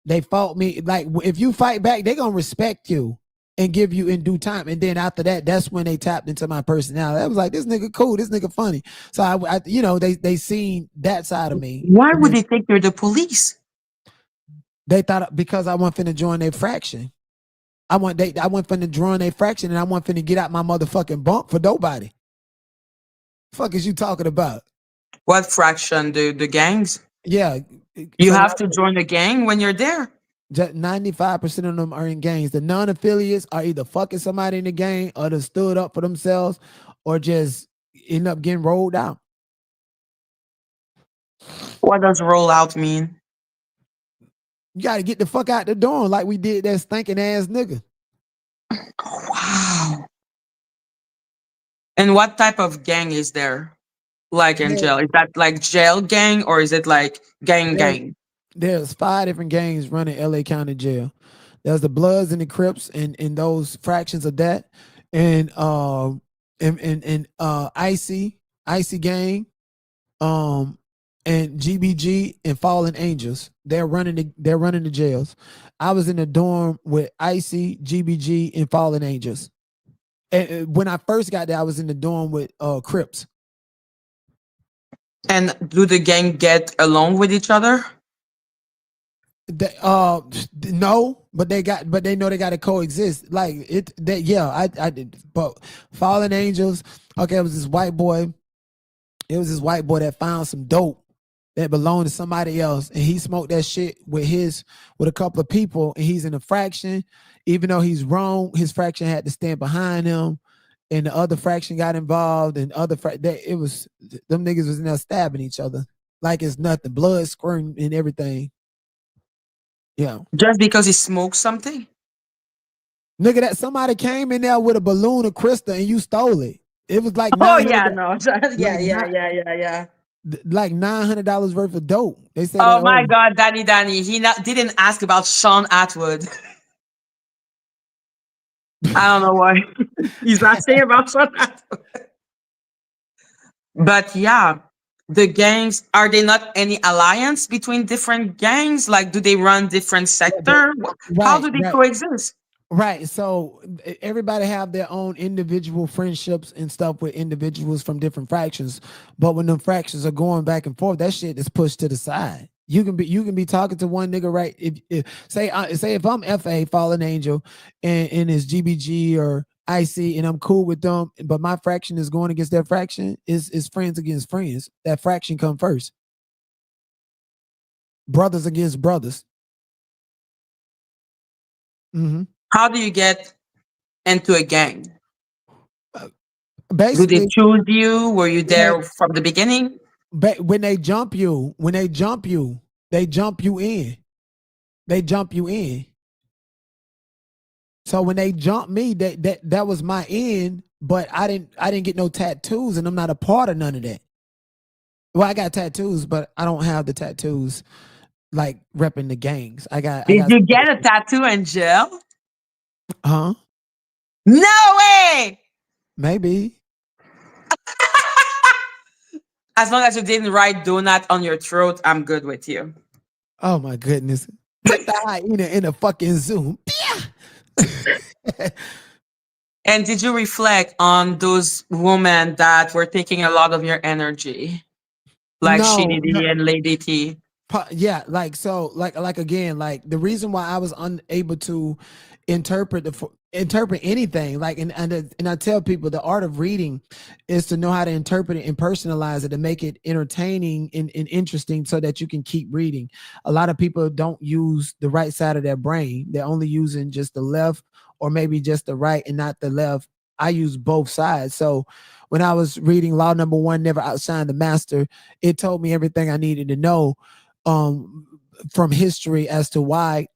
they fought me. Like, if you fight back, they gonna respect you and give you in due time. And then after that, that's when they tapped into my personality. I was like, this nigga cool, this nigga funny. So I they seen that side of me. Why would they think you're the police? They thought because I wasn't finna join their fraction. I wasn't finna join their fraction, and I wasn't finna get out my motherfucking bunk for nobody. Fuck is you talking about? What fraction? The gangs? Yeah. You have to join the gang when you're there. 95% of them are in gangs. The non-affiliates are either fucking somebody in the gang or they stood up for themselves or just end up getting rolled out. What does roll out mean? You got to get the fuck out the door like we did that stinking ass nigga. Wow. And what type of gang is there? Like in jail? Is that like jail gang or is it like gang? There's 5 different gangs running LA County Jail. There's the Bloods and the Crips and those fractions of that. And Icy Gang, and GBG and Fallen Angels. They're running the jails. I was in the dorm with Icy, GBG, and Fallen Angels. And when I first got there, I was in the dorm with Crips. And do the gang get along with each other? No, but they know they got to coexist. Like it. I did. But Fallen Angels. Okay, it was this white boy. It was this white boy that found some dope that belonged to somebody else, and he smoked that shit with a couple of people, and he's in a fraction. Even though he's wrong, his fraction had to stand behind him, and the other fraction got involved, and it was them niggas was in there stabbing each other like it's nothing, blood squirting and everything. Yeah, Just because he smoked something? nigga, that somebody came in there with a balloon of crystal and you stole it. It was like Oh, $900. yeah, no. Like, Yeah. like $900 worth of dope. They say Oh, that. my God, Danny. He didn't ask about Sean Atwood. I don't know why. He's not saying about Sean Atwood. But yeah, the gangs, are they not any alliance between different gangs? Like, do they run different sector? How do they coexist? Right. So everybody have their own individual friendships and stuff with individuals from different fractions. But when the fractions are going back and forth, that shit is pushed to the side. You can be talking to one nigga, right? If say if I'm FA Fallen Angel and it's GBG or IC and I'm cool with them, but my fraction is going against their fraction, is friends against friends. That fraction come first. Brothers against brothers. Mm-hmm. How do you get into a gang? Basically, do they choose you? Were you there from the beginning? When they jump you, they jump you in. They jump you in. So when they jumped me, that was my end, but I didn't get no tattoos, and I'm not a part of none of that. Well, I got tattoos, but I don't have the tattoos like repping the gangs. Did you get a tattoo in jail? Huh? No way! Maybe. As long as you didn't write donut on your throat, I'm good with you. Oh my goodness. Put the hyena in a fucking Zoom. And did you reflect on those women that were taking a lot of your energy? Like Shidi and Lady T? Yeah, like so, like again, like the reason why I was unable to interpret anything, like and I tell people the art of reading is to know how to interpret it and personalize it to make it entertaining and interesting so that you can keep reading. A lot of people don't use the right side of their brain. They're only using just the left or maybe just the right and not the left. I use both sides. So when I was reading Law Number 1, Never Outshine the Master, it told me everything I needed to know from history as to why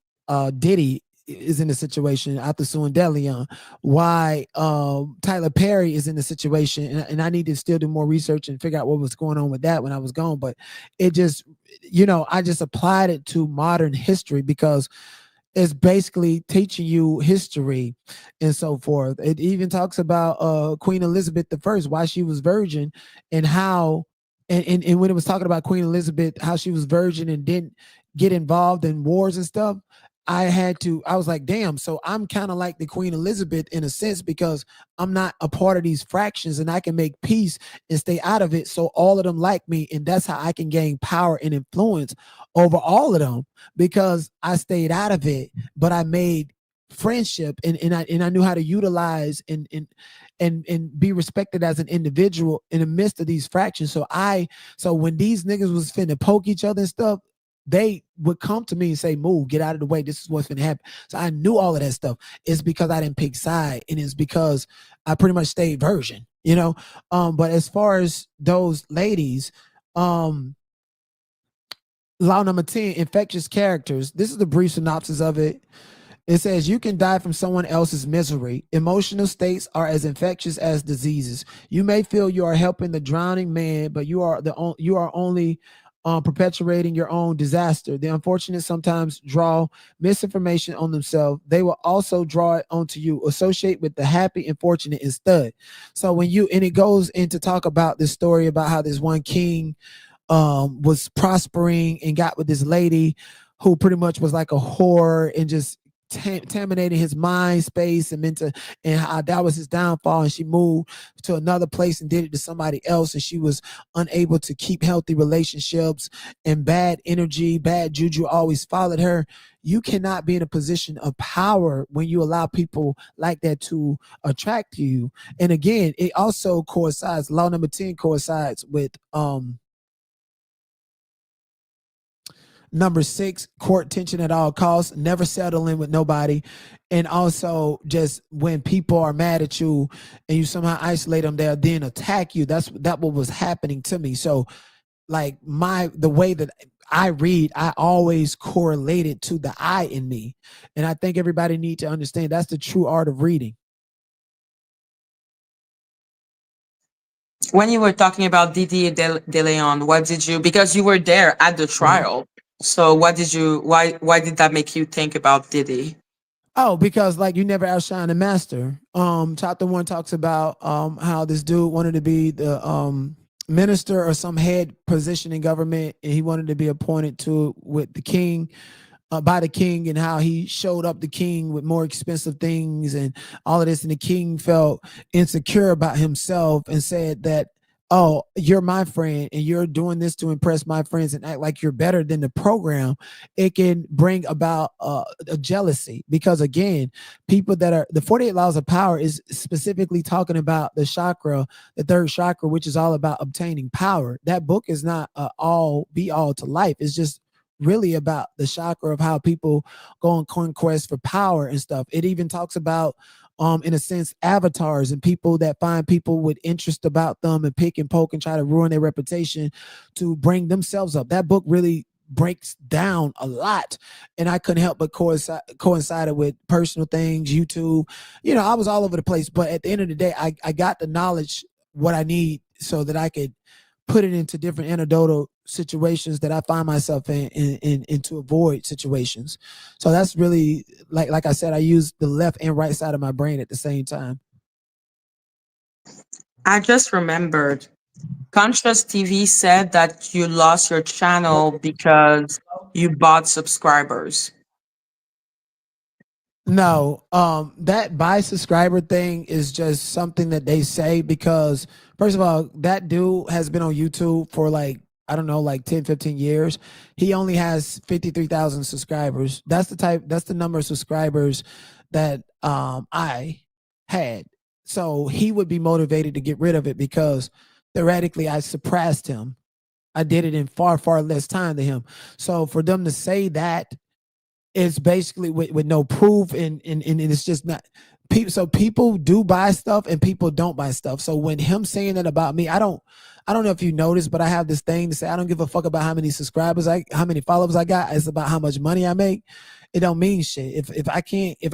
Diddy is in the situation after suing DeLeon, why Tyler Perry is in the situation, and I need to still do more research and figure out what was going on with that when I was gone. But it just, I just applied it to modern history because it's basically teaching you history and so forth. It even talks about Queen Elizabeth I, why she was virgin, and how and when it was talking about Queen Elizabeth, how she was virgin and didn't get involved in wars and stuff, I was like, damn, so I'm kind of like the Queen Elizabeth in a sense because I'm not a part of these fractions and I can make peace and stay out of it. So all of them like me, and that's how I can gain power and influence over all of them because I stayed out of it, but I made friendship and I knew how to utilize and be respected as an individual in the midst of these fractions. So when these niggas was finna poke each other and stuff, they would come to me and say, move, get out of the way. This is what's going to happen. So I knew all of that stuff. It's because I didn't pick side. And it's because I pretty much stayed virgin, But as far as those ladies, Law Number 10, infectious characters. This is the brief synopsis of it. It says, you can die from someone else's misery. Emotional states are as infectious as diseases. You may feel you are helping the drowning man, but you are only perpetuating your own disaster. The unfortunate sometimes draw misinformation on themselves. They will also draw it onto you. Associate with the happy and fortunate instead. So and it goes into talk about this story about how this one king was prospering and got with this lady who pretty much was like a whore and just contaminating his mind space and mental, and how that was his downfall. And she moved to another place and did it to somebody else, and she was unable to keep healthy relationships, and bad energy, bad juju always followed her. You cannot be in a position of power when you allow people like that to attract you. And again, it also coincides, law number 10 coincides with number 6, court tension at all costs, never settle in with nobody. And also, just when people are mad at you and you somehow isolate them, they'll then attack you. That what was happening to me. So like the way that I read, I always correlate it to the I in me. And I think everybody need to understand that's the true art of reading. When you were talking about Didi De Leon, what did you, because you were there at the trial. So what did you, why did that make you think about Didi? Oh, because like you never outshine the master. Chapter 1 talks about how this dude wanted to be the minister or some head position in government, and he wanted to be appointed to with the king, by the king, and how he showed up the king with more expensive things and all of this, and the king felt insecure about himself and said that, oh, you're my friend and you're doing this to impress my friends and act like you're better than the program. It can bring about a jealousy, because again, people that are, the 48 laws of power is specifically talking about the chakra, the third chakra, which is all about obtaining power. That book is not all be all to life. It's just really about the chakra of how people go on conquest for power and stuff. It even talks about in a sense, avatars and people that find people with interest about them and pick and poke and try to ruin their reputation to bring themselves up. That book really breaks down a lot, and I couldn't help but coincided with personal things, YouTube. You know, I was all over the place, but at the end of the day, I got the knowledge, what I need, so that I could put it into different anecdotal situations that I find myself in to avoid situations. So that's really, like I said, I use the left and right side of my brain at the same time. I just remembered Conscious TV said that you lost your channel because you bought subscribers. No, that buy subscriber thing is just something that they say because, first of all, that dude has been on YouTube for like, I don't know, like 10, 15 years. He only has 53,000 subscribers. That's the number of subscribers that I had. So he would be motivated to get rid of it because theoretically I surpassed him. I did it in far, far less time than him. So for them to say that, it's basically with no proof, and it's just not people. So people do buy stuff and people don't buy stuff. So when him saying that about me, I don't know if you noticed, but I have this thing to say, I don't give a fuck about how many how many followers I got. It's about how much money I make. It don't mean shit. If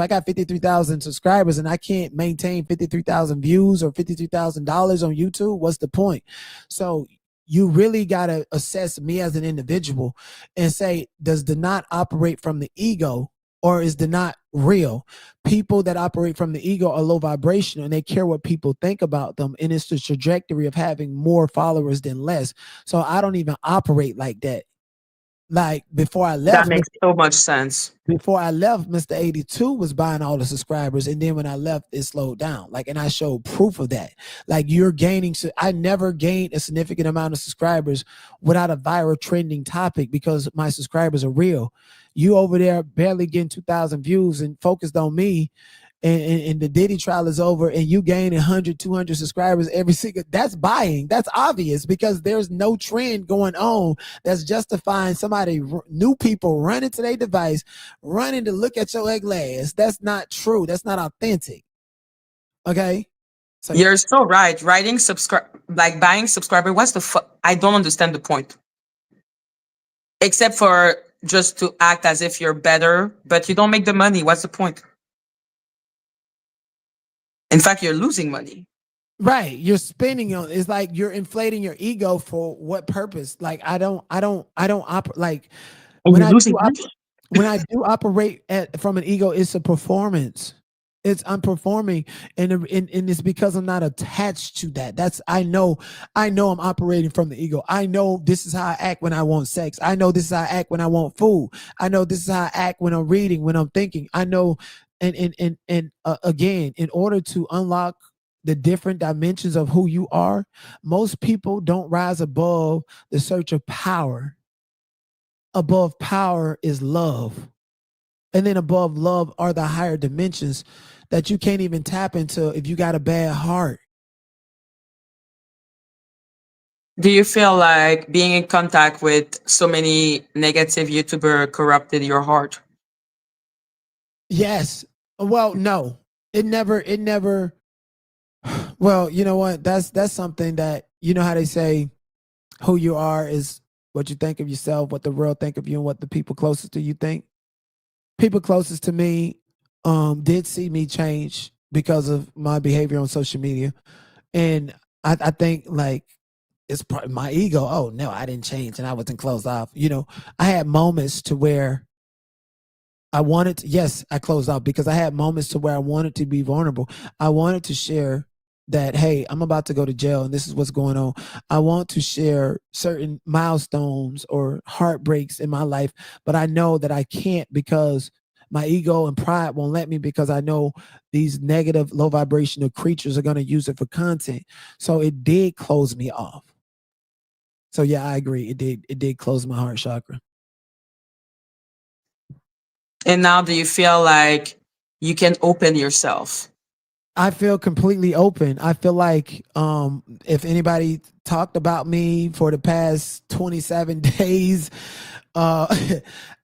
I got 53,000 subscribers and I can't maintain 53,000 views or $53,000 on YouTube, what's the point? So you really got to assess me as an individual and say, does the not operate from the ego, or is the not real? People that operate from the ego are low vibration and they care what people think about them. And it's the trajectory of having more followers than less. So I don't even operate like that. Like before I left, That makes so much sense. before I left, Mr. 82 was buying all the subscribers. And then when I left, it slowed down. Like, and I showed proof of that. Like, you're gaining. So I never gained a significant amount of subscribers without a viral trending topic because my subscribers are real. You over there barely getting 2,000 views and focused on me. And the Diddy trial is over and you gain 100, 200 subscribers every single, that's buying. That's obvious because there's no trend going on that's justifying somebody, new people running to their device, running to look at your ugly ass. That's not true. That's not authentic. Okay? So You're so right. Writing like buying subscriber, what's the I don't understand the point. Except for just to act as if you're better, but you don't make the money. What's the point? In fact, you're losing money. right, you're spending on, it's like you're inflating your ego for what purpose? Like I don't operate like And when you're losing money. when I do operate from an ego, it's a performance. I'm performing, and it's because I'm not attached to that. I know I'm operating from the ego. I know this is how I act when I want sex. I know this is how I act when I want food. I know this is how I act when I'm reading, when I'm thinking. I know, and again, in order to unlock the different dimensions of who you are, most people don't rise above the search of power. Above power is love. And then above love are the higher dimensions that you can't even tap into if you got a bad heart. Do you feel like being in contact with so many negative YouTuber corrupted your heart? Yes. Well, no. It never well, you know what? That's something that, you know how they say who you are is what you think of yourself, what the world think of you, and what the people closest to you think. People closest to me did see me change because of my behavior on social media. And I think like it's probably my ego. Oh no, I didn't change and I wasn't closed off. You know, I had moments to where I wanted to, yes, I closed off because I had moments to where I wanted to be vulnerable. I wanted to share that, hey, I'm about to go to jail and this is what's going on. I want to share certain milestones or heartbreaks in my life, but I know that I can't because my ego and pride won't let me, because I know these negative, low vibrational creatures are going to use it for content. So it did close me off. So yeah, I agree. It did close my heart chakra. And now do you feel like you can open yourself? I feel completely open. I feel like if anybody talked about me for the past 27 days, uh,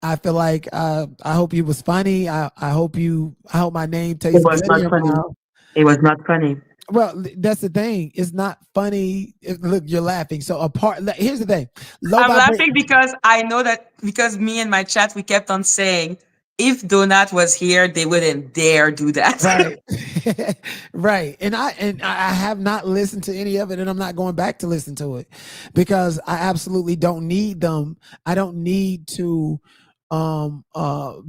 I feel like I hope you was funny. I hope my name It tastes was good in not your funny. mouth. It was not funny. Well, that's the thing. It's not funny. Look, you're laughing. So here's the thing. Low I'm vibrate. laughing because I know that because me and my chat, we kept on saying, if Donut was here, they wouldn't dare do that. Right. Right. And I have not listened to any of it, and I'm not going back to listen to it because I absolutely don't need them. I don't need to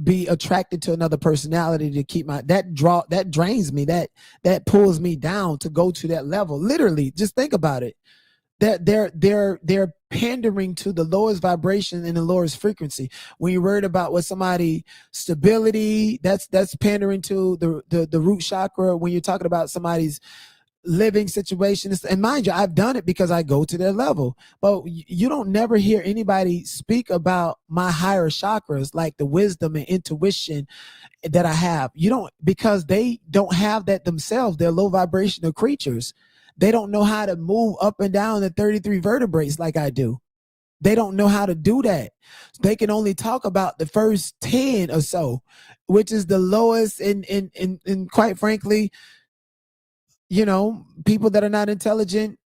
be attracted to another personality to keep that drains me, that pulls me down to go to that level. Literally, just think about it. They're pandering to the lowest vibration and the lowest frequency. When you're worried about what somebody stability, that's pandering to the root chakra. When you're talking about somebody's living situations, and mind you, I've done it because I go to their level. But you don't never hear anybody speak about my higher chakras, like the wisdom and intuition that I have. You don't, because they don't have that themselves. They're low vibrational creatures. They don't know how to move up and down the 33 vertebrates like I do. They don't know how to do that. They can only talk about the first 10 or so, which is the lowest. And quite frankly, you know, people that are not intelligent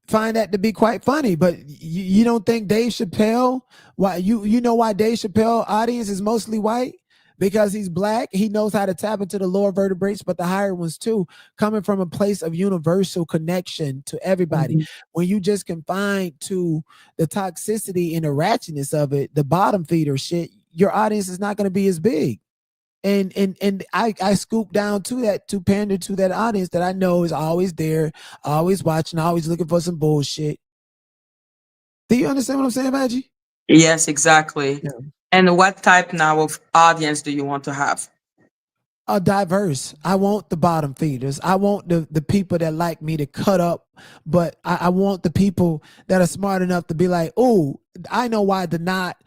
find that to be quite funny. But you don't think Dave Chappelle, why you know why Dave Chappelle audience is mostly white? Because he's black. He knows how to tap into the lower vertebrates, but the higher ones too, coming from a place of universal connection to everybody. Mhm. When you just confined to the toxicity and the ratchetness of it, the bottom feeder shit, your audience is not going to be as big. And I scoop down to that, to pander to that audience that I know is always there, always watching, always looking for some bullshit. Do you understand what I'm saying, Maggie? Yes, exactly. Yeah. And what type now of audience do you want to have? Diverse. I want the bottom feeders. I want the people that like me to cut up, but I want the people that are smart enough to be like, oh, I know why to not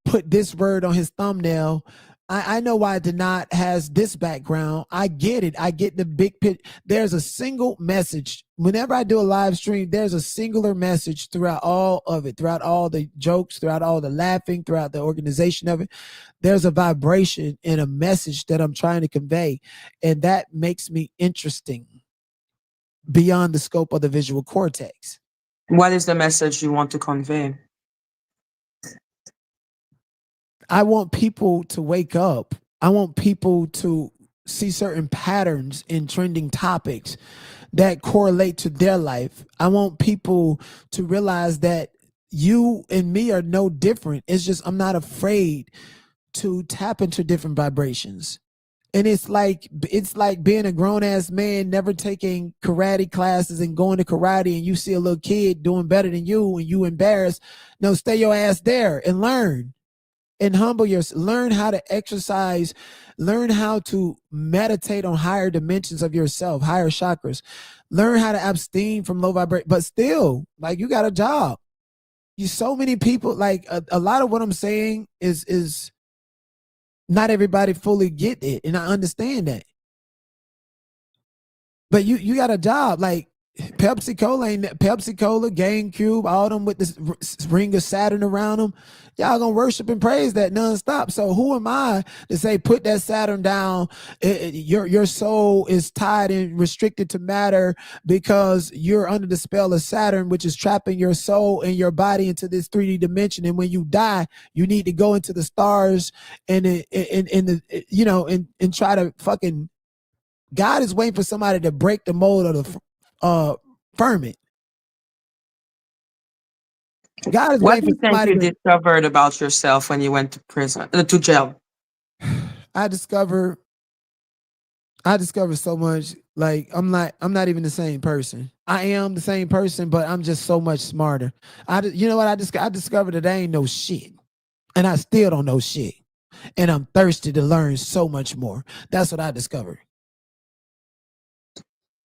put this word on his thumbnail. I know why Denot has this background. I get it. I get the big picture. There's a single message. Whenever I do a live stream, there's a singular message throughout all of it, throughout all the jokes, throughout all the laughing, throughout the organization of it. There's a vibration and a message that I'm trying to convey. And that makes me interesting beyond the scope of the visual cortex. What is the message you want to convey? I want people to wake up. I want people to see certain patterns in trending topics that correlate to their life. I want people to realize that you and me are no different. It's just I'm not afraid to tap into different vibrations. And it's like being a grown ass man, never taking karate classes and going to karate, and you see a little kid doing better than you, and you embarrassed. No, stay your ass there and learn and humble yourself. Learn how to exercise. Learn how to meditate on higher dimensions of yourself, higher chakras. Learn how to abstain from low vibration. But still, like, you got a job. You so many people, like, a lot of what I'm saying is not everybody fully get it, and I understand that. But you got a job. Like, Pepsi Cola, GameCube, all them with this ring of Saturn around them. Y'all gonna worship and praise that nonstop. So who am I to say put that Saturn down? Your soul is tied and restricted to matter because you're under the spell of Saturn, which is trapping your soul and your body into this 3D dimension. And when you die, you need to go into the stars and and try to fucking. God is waiting for somebody to break the mold of the firmament. God is What waiting do for you think somebody you to. discovered about yourself when you went to prison, to jail? I discovered so much. Like, I'm not even the same person. I am the same person, but I'm just so much smarter. You know what? I discovered that I ain't no shit, and I still don't know shit, and I'm thirsty to learn so much more. That's what I discovered.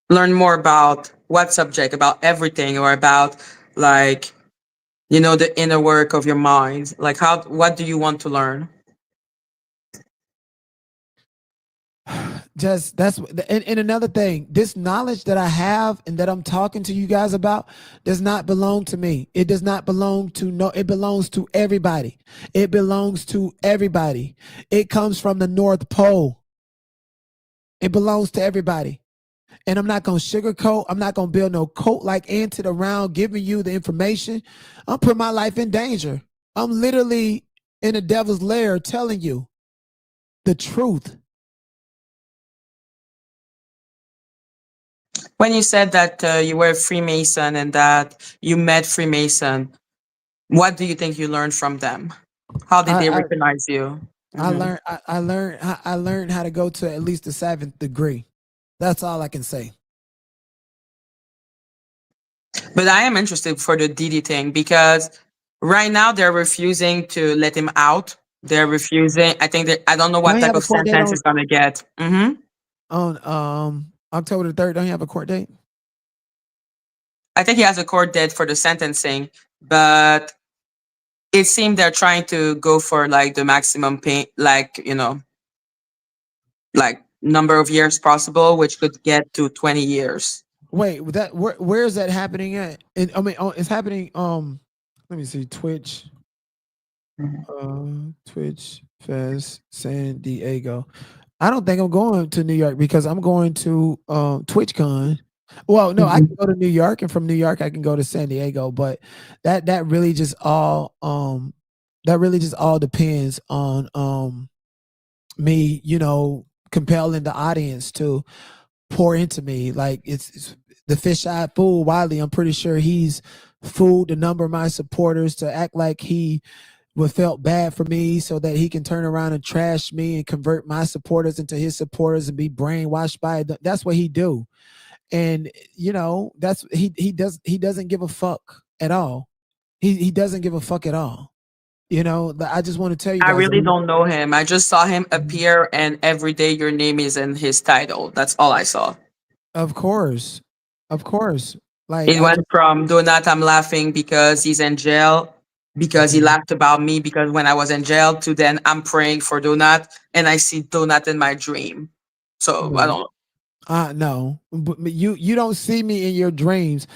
Learn more about what subject, about everything, or about, like, the inner work of your mind? Like, what do you want to learn? Just that's and another thing, this knowledge that I have and that I'm talking to you guys about does not belong to me. It does not belong to it belongs to everybody. It belongs to everybody. It comes from the North Pole. It belongs to everybody. And I'm not gonna sugarcoat. I'm not gonna build no coat like anted around giving you the information. I'm putting my life in danger. I'm literally in the devil's lair telling you the truth. When you said that you were a Freemason and that you met Freemason, what do you think you learned from them? How did they I recognize you? I Mhm. learned I learned how to go to at least the 7th degree. That's all I can say. But I am interested for the Didi thing because right now they're refusing to let him out. They're refusing. I think that I don't know what Don't you type have a of court date sentence he's gonna get. on October the 3rd? Don't you have a court date? I think he has a court date for the sentencing, but it seemed they're trying to go for like the maximum pain, like like number of years possible, which could get to 20 years. Wait, where is that happening at? And I mean, it's happening. Let me see. Twitch Fest San Diego. I don't think I'm going to New York because I'm going to TwitchCon. Well, no, I can Mhm. go to New York, and from New York I can go to San Diego. But that really just all depends on me, compelling the audience to pour into me. Like, it's the fish-eyed fool Wiley. I'm pretty sure he's fooled a number of my supporters to act like he would felt bad for me so that he can turn around and trash me and convert my supporters into his supporters and be brainwashed by it. That's what he do. And that's he doesn't give a fuck at all. He doesn't give a fuck at all. I just want to tell you I guys. really don't know him. I just saw him appear, and every day your name is in his title. That's all I saw. Of course. Of course. Like, It I went just from Donut, I'm laughing because he's in jail, because he Mhm. laughed about me because when I was in jail, to then I'm praying for Donut and I see Donut in my dream. So I No. don't know. No. But you don't see me in your dreams.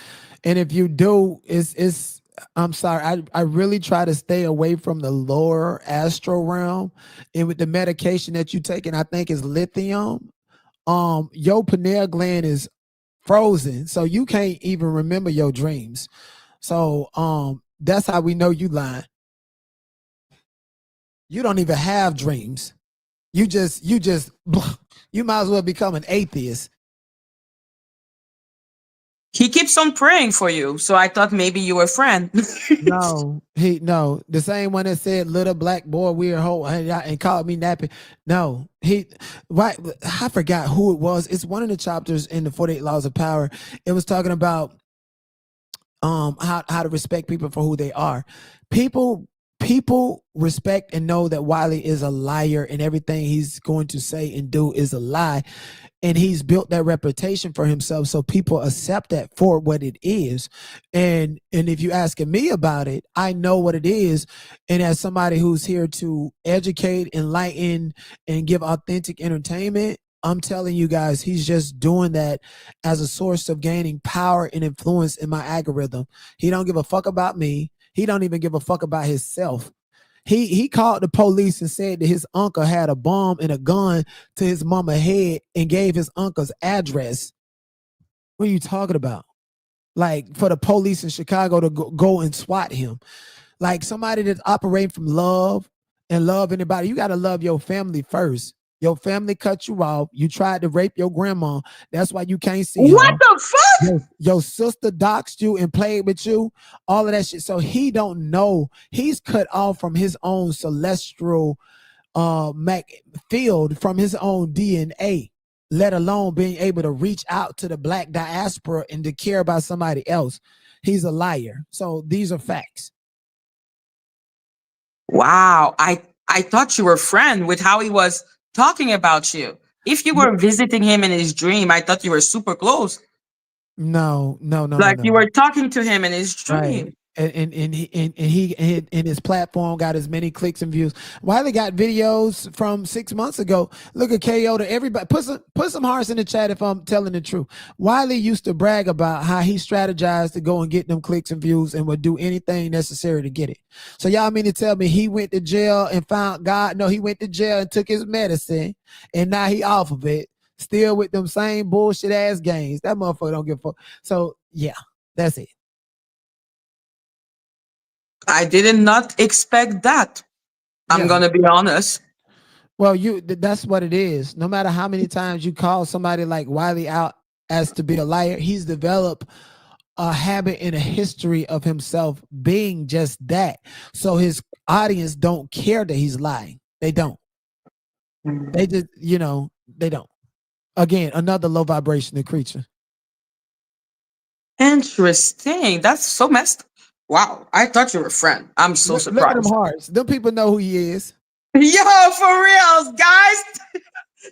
And if you do, it's I'm sorry. I really try to stay away from the lower astral realm. And with the medication that you take, and I think is lithium, your pineal gland is frozen. So you can't even remember your dreams. So that's how we know you lying. You don't even have dreams. You might as well become an atheist. He keeps on praying for you, so I thought maybe you were a friend. No, the same one that said little black boy weird hoe and called me nappy. No, why I forgot who it was. It's one of the chapters in the 48 Laws of Power. It was talking about how to respect people for who they are. People respect and know that Wiley is a liar and everything he's going to say and do is a lie, and he's built that reputation for himself, so people accept that for what it is. And if you asking me about it, I know what it is, and as somebody who's here to educate, enlighten, and give authentic entertainment, I'm telling you guys, he's just doing that as a source of gaining power and influence in my algorithm. He don't give a fuck about me. He don't even give a fuck about himself. He called the police and said that his uncle had a bomb and a gun to his mama head and gave his uncle's address. What are you talking about? Like, for the police in Chicago to go and SWAT him. Like, somebody that's operating from love and love anybody. You got to love your family first. Your family cut you off. You tried to rape your grandma. That's why you can't see her. What the fuck? Your sister doxed you and played with you. All of that shit. So he don't know. He's cut off from his own celestial field, from his own DNA, let alone being able to reach out to the black diaspora and to care about somebody else. He's a liar. So these are facts. Wow. I thought you were a friend with how he was talking about you. If you were visiting him in his dream, I thought you were super close. No. Like you were talking to him in his dream. Right. And his platform got as many clicks and views. Wiley got videos from 6 months ago. Look at KO to everybody. Put some hearts in the chat if I'm telling the truth. Wiley used to brag about how he strategized to go and get them clicks and views and would do anything necessary to get it. So y'all mean to tell me he went to jail and found God? No, he went to jail and took his medicine, and now he off of it, still with them same bullshit ass games. That motherfucker don't give a fuck. So yeah, that's it. I did not expect that. I'm gonna be honest. Well, that's what it is. No matter how many times you call somebody like Wiley out as to be a liar, he's developed a habit and a history of himself being just that. So his audience don't care that he's lying. They don't. They just, they don't. Again, another low vibrational creature. Interesting. That's so messed. Wow. I thought you were a friend. I'm so surprised. Look at them hearts. Them people know who he is. Yo, for reals, guys.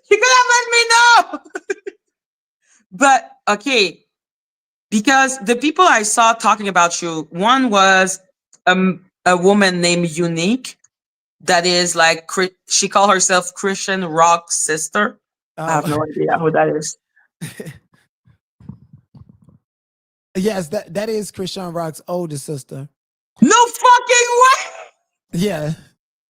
You could have let me know. But okay, because the people I saw talking about you, one was a woman named Unique, that is like, she called herself Christian Rock Sister. I have no idea who that is. Yes, that is Christian Rock's older sister. No fucking way. Yeah,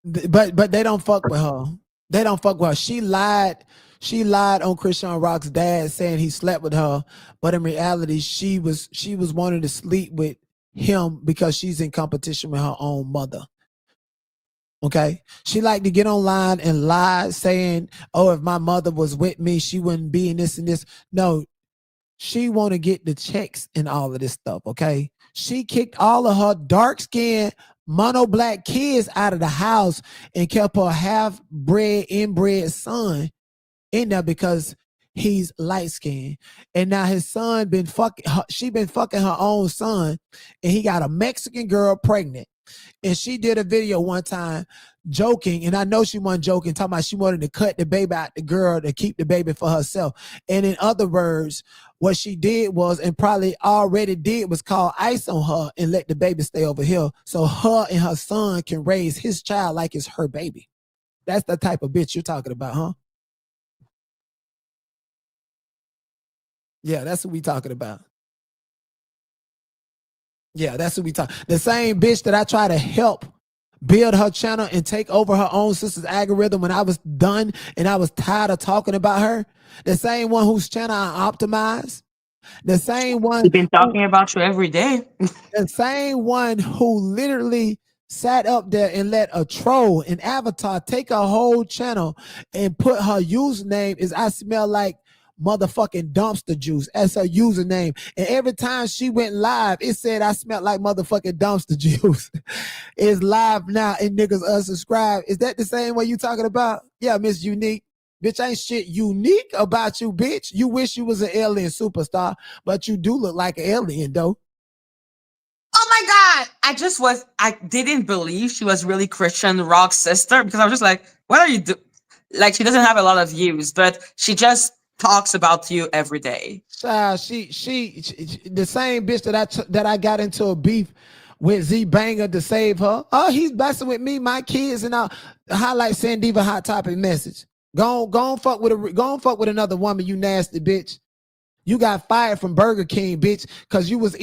but they don't fuck with her. They don't fuck with her. She lied. She lied on Christian Rock's dad, saying he slept with her, but in reality, she was wanting to sleep with him because she's in competition with her own mother. Okay, she liked to get online and lie, saying, "Oh, if my mother was with me, she wouldn't be in this and this." No, she want to get the checks and all of this stuff. Okay, she kicked all of her dark-skinned mono black kids out of the house and kept her half-bred, inbred son in there because he's light-skinned. And now his son she been fucking her own son, and he got a Mexican girl pregnant. And she did a video one time joking, and I know she wasn't joking, talking about she wanted to cut the baby out the girl to keep the baby for herself. And in other words, what she did was, and probably already did, was call ice on her and let the baby stay over here so her and her son can raise his child like it's her baby. That's the type of bitch you're talking about, huh? Yeah, that's what we talking about. Yeah, that's what we talk. The same bitch that I try to help build her channel and take over her own sister's algorithm when I was done and I was tired of talking about her. The same one whose channel I optimized. The same one. We've been talking about you every day. The same one who literally sat up there and let a troll, an avatar, take a whole channel and put her username is I smell like motherfucking dumpster juice as her username. And every time she went live, it said I smelled like motherfucking dumpster juice. It's live now and niggas unsubscribe. Is that the same way you talking about? Yeah, Miss Unique. Bitch, ain't shit unique about you, bitch. You wish you was an alien superstar, but you do look like an alien, though. Oh my God. I didn't believe she was really Christian Rock's sister because I was just like, what are you doing? Like, she doesn't have a lot of views, but she just talks about you every day. She the same bitch that I got into a beef with Z Banger to save her. Oh, he's messing with me, my kids, and I'll highlight Sandiva hot topic message. Go on fuck with another woman, you nasty bitch. You got fired from Burger King, bitch, because you was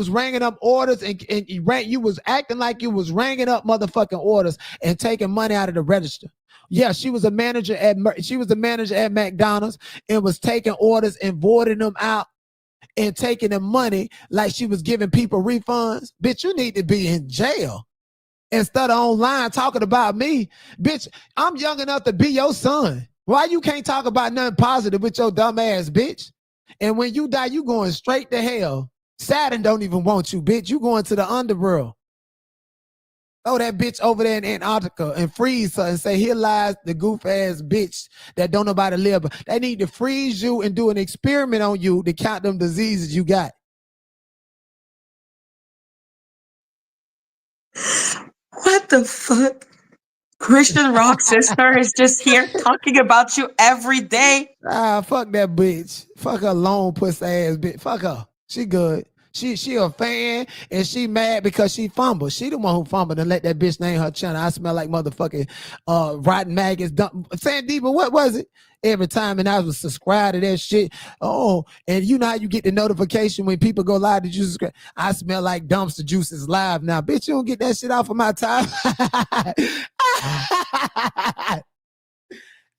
ringing up orders and you was acting like you was ringing up motherfucking orders and taking money out of the register. Yeah, she was a manager at McDonald's and was taking orders and voiding them out and taking the money like she was giving people refunds. Bitch, you need to be in jail. Instead of online talking about me, bitch, I'm young enough to be your son. Why you can't talk about nothing positive with your dumb ass, bitch? And when you die, you going straight to hell. Saturn don't even want you, bitch. You going to the underworld. Throw that bitch over there in Antarctica and freeze her and say, here lies the goof ass bitch that don't nobody live. They need to freeze you and do an experiment on you to count them diseases you got. What the fuck? Christian Rock's sister is just here talking about you every day. Fuck that bitch. Fuck her long pussy ass bitch. Fuck her. She good. She a fan and she mad because she fumbled. She the one who fumbled and let that bitch name her channel. I smell like motherfucking rotten maggots. Sandiva, what was it? Every time, and I was subscribed to that shit. Oh, and you know how you get the notification when people go live, did you subscribe? I smell like dumpster juice is live now. Bitch, you don't get that shit off of my time.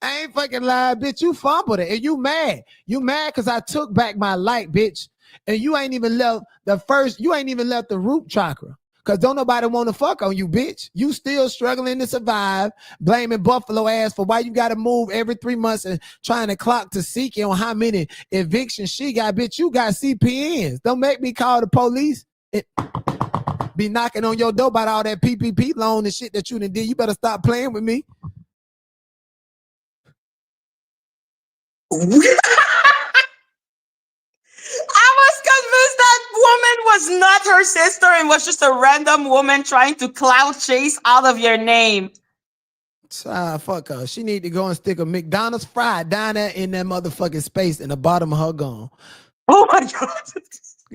I ain't fucking lying, bitch. You fumbled it and you mad. You mad because I took back my light, bitch. And you ain't even left the root chakra. Cause don't nobody want to fuck on you, bitch. You still struggling to survive, blaming Buffalo ass for why you gotta move every 3 months and trying to clock to Siki on how many evictions she got, bitch. You got CPNs. Don't make me call the police. It be knocking on your door about all that PPP loan and shit that you done did. You better stop playing with me. I was convinced that woman was not her sister and was just a random woman trying to clout chase out of your name. Fuck her. She need to go and stick a McDonald's fried down there in that motherfucking space in the bottom of her gone. Oh my God.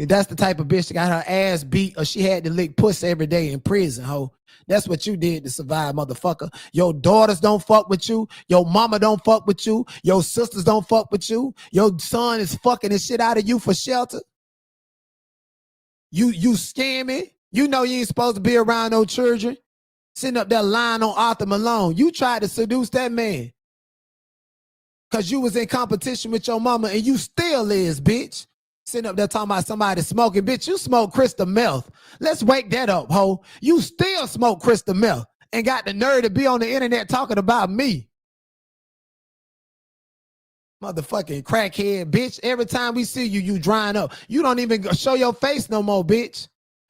That's the type of bitch that got her ass beat or she had to lick pussy every day in prison, ho. That's what you did to survive, motherfucker. Your daughters don't fuck with you. Your mama don't fuck with you. Your sisters don't fuck with you. Your son is fucking the shit out of you for shelter. You scamming. You know you ain't supposed to be around no children. Sitting up there lying on Arthur Malone. You tried to seduce that man. Because you was in competition with your mama and you still is, bitch. Sitting up there talking about somebody smoking. Bitch, you smoke crystal meth. Let's wake that up, ho. You still smoke crystal meth and got the nerve to be on the internet talking about me. Motherfucking crackhead, bitch. Every time we see you, you drying up. You don't even show your face no more, bitch.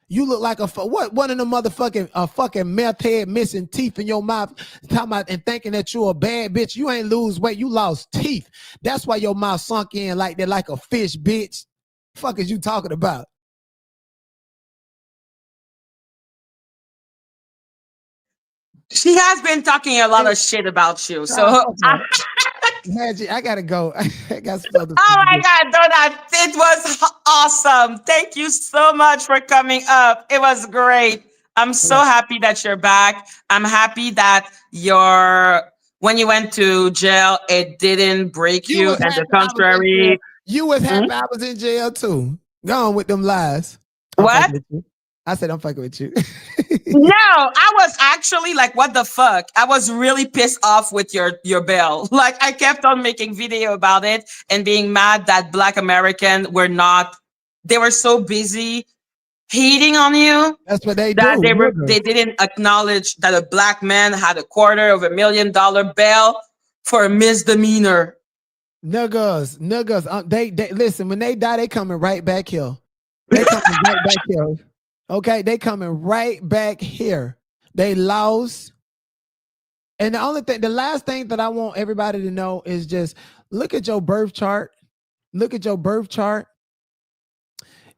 You look like one of the motherfucking fucking meth head missing teeth in your mouth, talking about and thinking that you a bad bitch. You ain't lose weight, you lost teeth. That's why your mouth sunk in like that, like a fish, bitch. Fuck is you talking about? She has been talking a lot of shit about you. So Madgie, I gotta go. I got some other oh my God, Donut, it was awesome. Thank you so much for coming up. It was great. I'm so happy that you're back. I'm happy that when you went to jail, it didn't break you, and the contrary. You was happy I was in jail too. Go on with them lies. What? I said I'm fucking with you. No, I was actually like, what the fuck? I was really pissed off with your bill. Like, I kept on making video about it and being mad that Black Americans they were so busy hating on you. That's what they that do. They didn't acknowledge that a Black man had $250,000 bail for a misdemeanor. Niggas. They listen, when they die, they coming right back here. They coming right back here. Okay, they coming right back here. They lost. And the last thing that I want everybody to know is just look at your birth chart. Look at your birth chart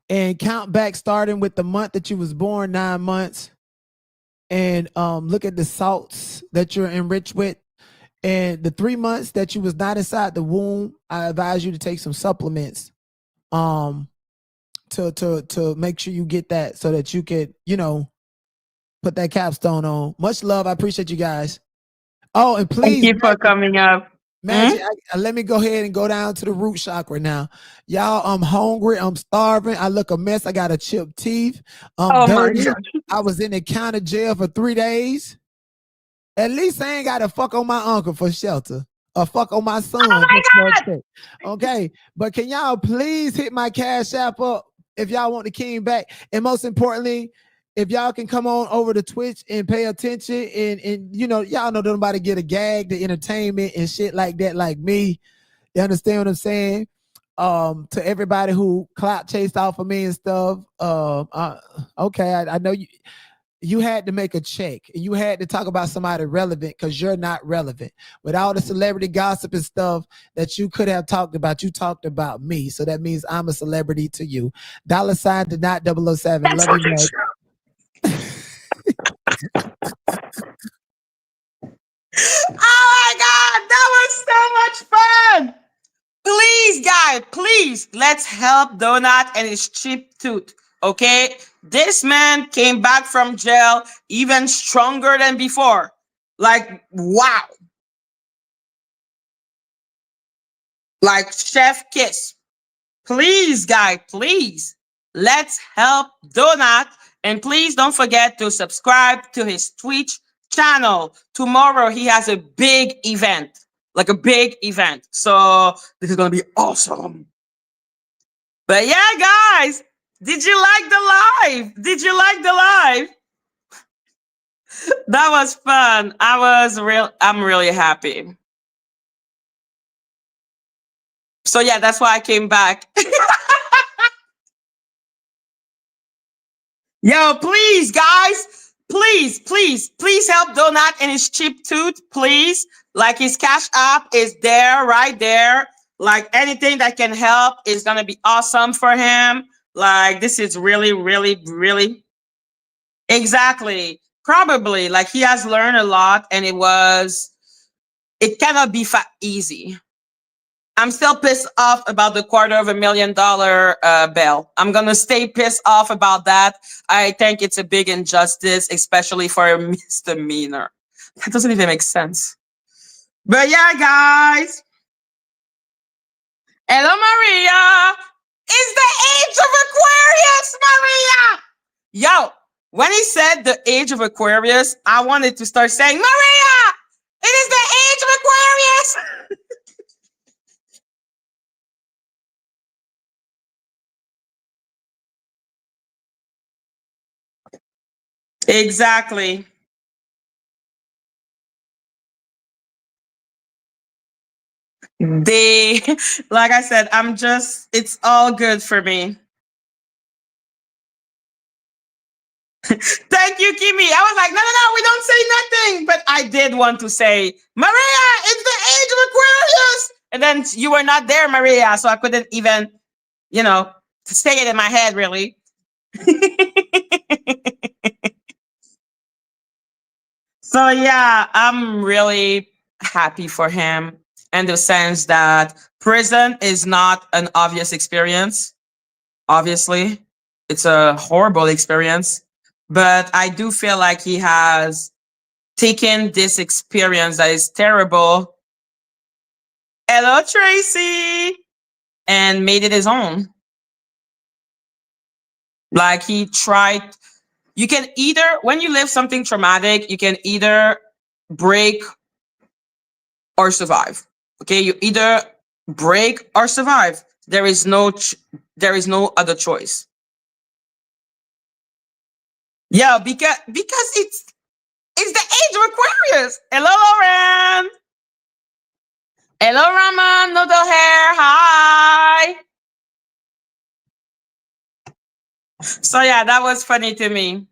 and count back starting with the month that you was born, 9 months. And look at the salts that you're enriched with. And the 3 months that you was not inside the womb, I advise you to take some supplements to make sure you get that so that you could, put that capstone on. Much love. I appreciate you guys. Oh, and Thank please, you for coming up. Madgie, let me go ahead and go down to the root chakra now. Y'all, I'm hungry. I'm starving. I look a mess. I got a chipped teeth. I'm Oh my dirty. God. I was in the county jail for 3 days. At least I ain't got to fuck on my uncle for shelter or fuck on my son. Oh my God. Okay, but can y'all please hit my Cash App up if y'all want the king back? And most importantly, if y'all can come on over to Twitch and pay attention and y'all know nobody get a gag, the entertainment and shit like that, like me. You understand what I'm saying? To everybody who clout chased off of me and stuff. Okay, I know you had to make a check. You had to talk about somebody relevant because you're not relevant. With all the celebrity gossip and stuff that you could have talked about, you talked about me. So that means I'm a celebrity to you. $sign to not 007. That's Love you, fucking man. Oh my God, that was so much fun. Please, guys, please, let's help Donut and his cheap tooth. Okay? This man came back from jail even stronger than before. Like, wow. Like, chef kiss. Please, guys, please. Let's help Donut. And please don't forget to subscribe to his Twitch channel. Tomorrow he has a big event. Like a big event. So this is gonna be awesome. But yeah, guys, did you like the live? Did you like the live? That was fun. I'm really happy. So yeah, that's why I came back. Yo, please, guys, please help Donut and his cheap tooth, please. Like his Cash App is there, right there. Like anything that can help is gonna be awesome for him. Like this is really, really, really exactly. Probably like he has learned a lot, and it cannot be easy. I'm still pissed off about the $250,000 bill. I'm gonna stay pissed off about that. I think it's a big injustice, especially for a misdemeanor. That doesn't even make sense. But yeah, guys. Hello, Maria. It's the age of Aquarius, Maria. Yo, when he said the age of Aquarius, I wanted to start saying, Maria, it is the age of Aquarius. Exactly. They, like I said, it's all good for me. Thank you, Kimmy. I was like, no, we don't say nothing. But I did want to say, Maria, it's the age of Aquarius. And then you were not there, Maria. So I couldn't even, say it in my head, really. So yeah, I'm really happy for him in the sense that prison is not an obvious experience. Obviously, it's a horrible experience, but I do feel like he has taken this experience that is terrible. Hello, Tracy, and made it his own. Like he tried. You can either, when you live something traumatic, you can either break or survive. Okay, you either break or survive. There is no other choice. Yeah, because it's the age of Aquarius. Hello, Lauren. Hello, Raman, noodle hair. Hi. So yeah, that was funny to me.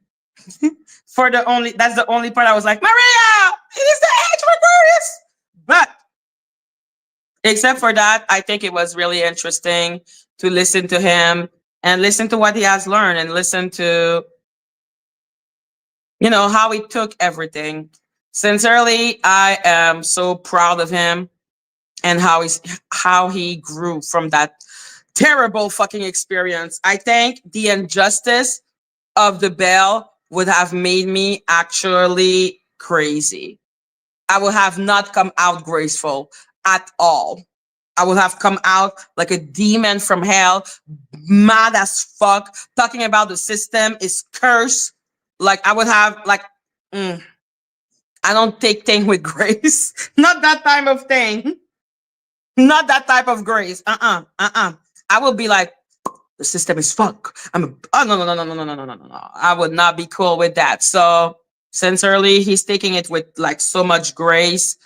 That's the only part I was like, Maria, it is the age for Aquarius. But except for that, I think it was really interesting to listen to him and listen to what he has learned and listen to, how he took everything. Sincerely, I am so proud of him and how he grew from that terrible fucking experience. I think the injustice of the bell would have made me actually crazy. I would have not come out graceful at all. I would have come out like a demon from hell, mad as fuck, talking about the system is cursed. Like I would have like, I don't take things with grace. Not that type of thing. Not that type of grace. I will be like, the system is fuck. Oh no no no no no no no no no no no. I would not be cool with that. So sincerely, he's taking it with like so much grace.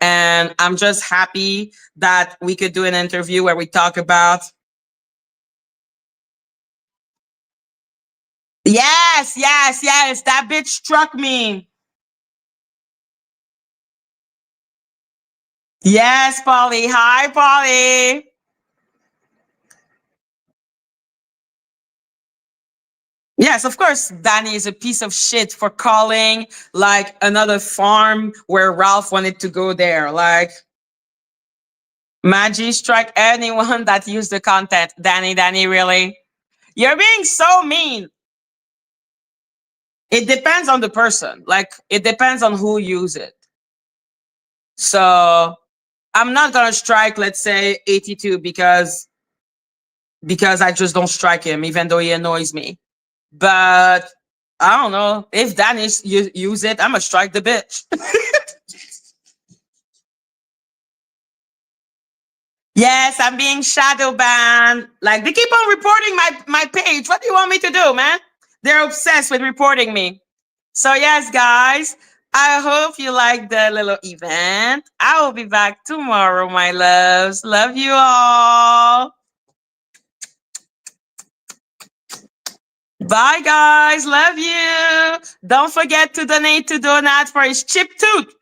And I'm just happy that we could do an interview where we talk about. Yes, yes, yes. That bitch struck me. Yes, Polly. Hi, Polly. Yes, of course, Danny is a piece of shit for calling like another farm where Ralph wanted to go there. Like, Madgie, strike anyone that used the content. Danny, really? You're being so mean. It depends on the person. Like, it depends on who use it. So I'm not gonna strike, let's say, 82 because I just don't strike him, even though he annoys me. But I don't know if Danny use it. I'm gonna strike the bitch. Yes, I'm being shadow banned. Like they keep on reporting my page. What do you want me to do, man? They're obsessed with reporting me. So yes, guys, I hope you like the little event. I will be back tomorrow, my loves. Love you all. Bye, guys. Love you. Don't forget to donate to Donut for his chip tooth.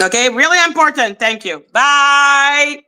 Okay, really important. Thank you. Bye.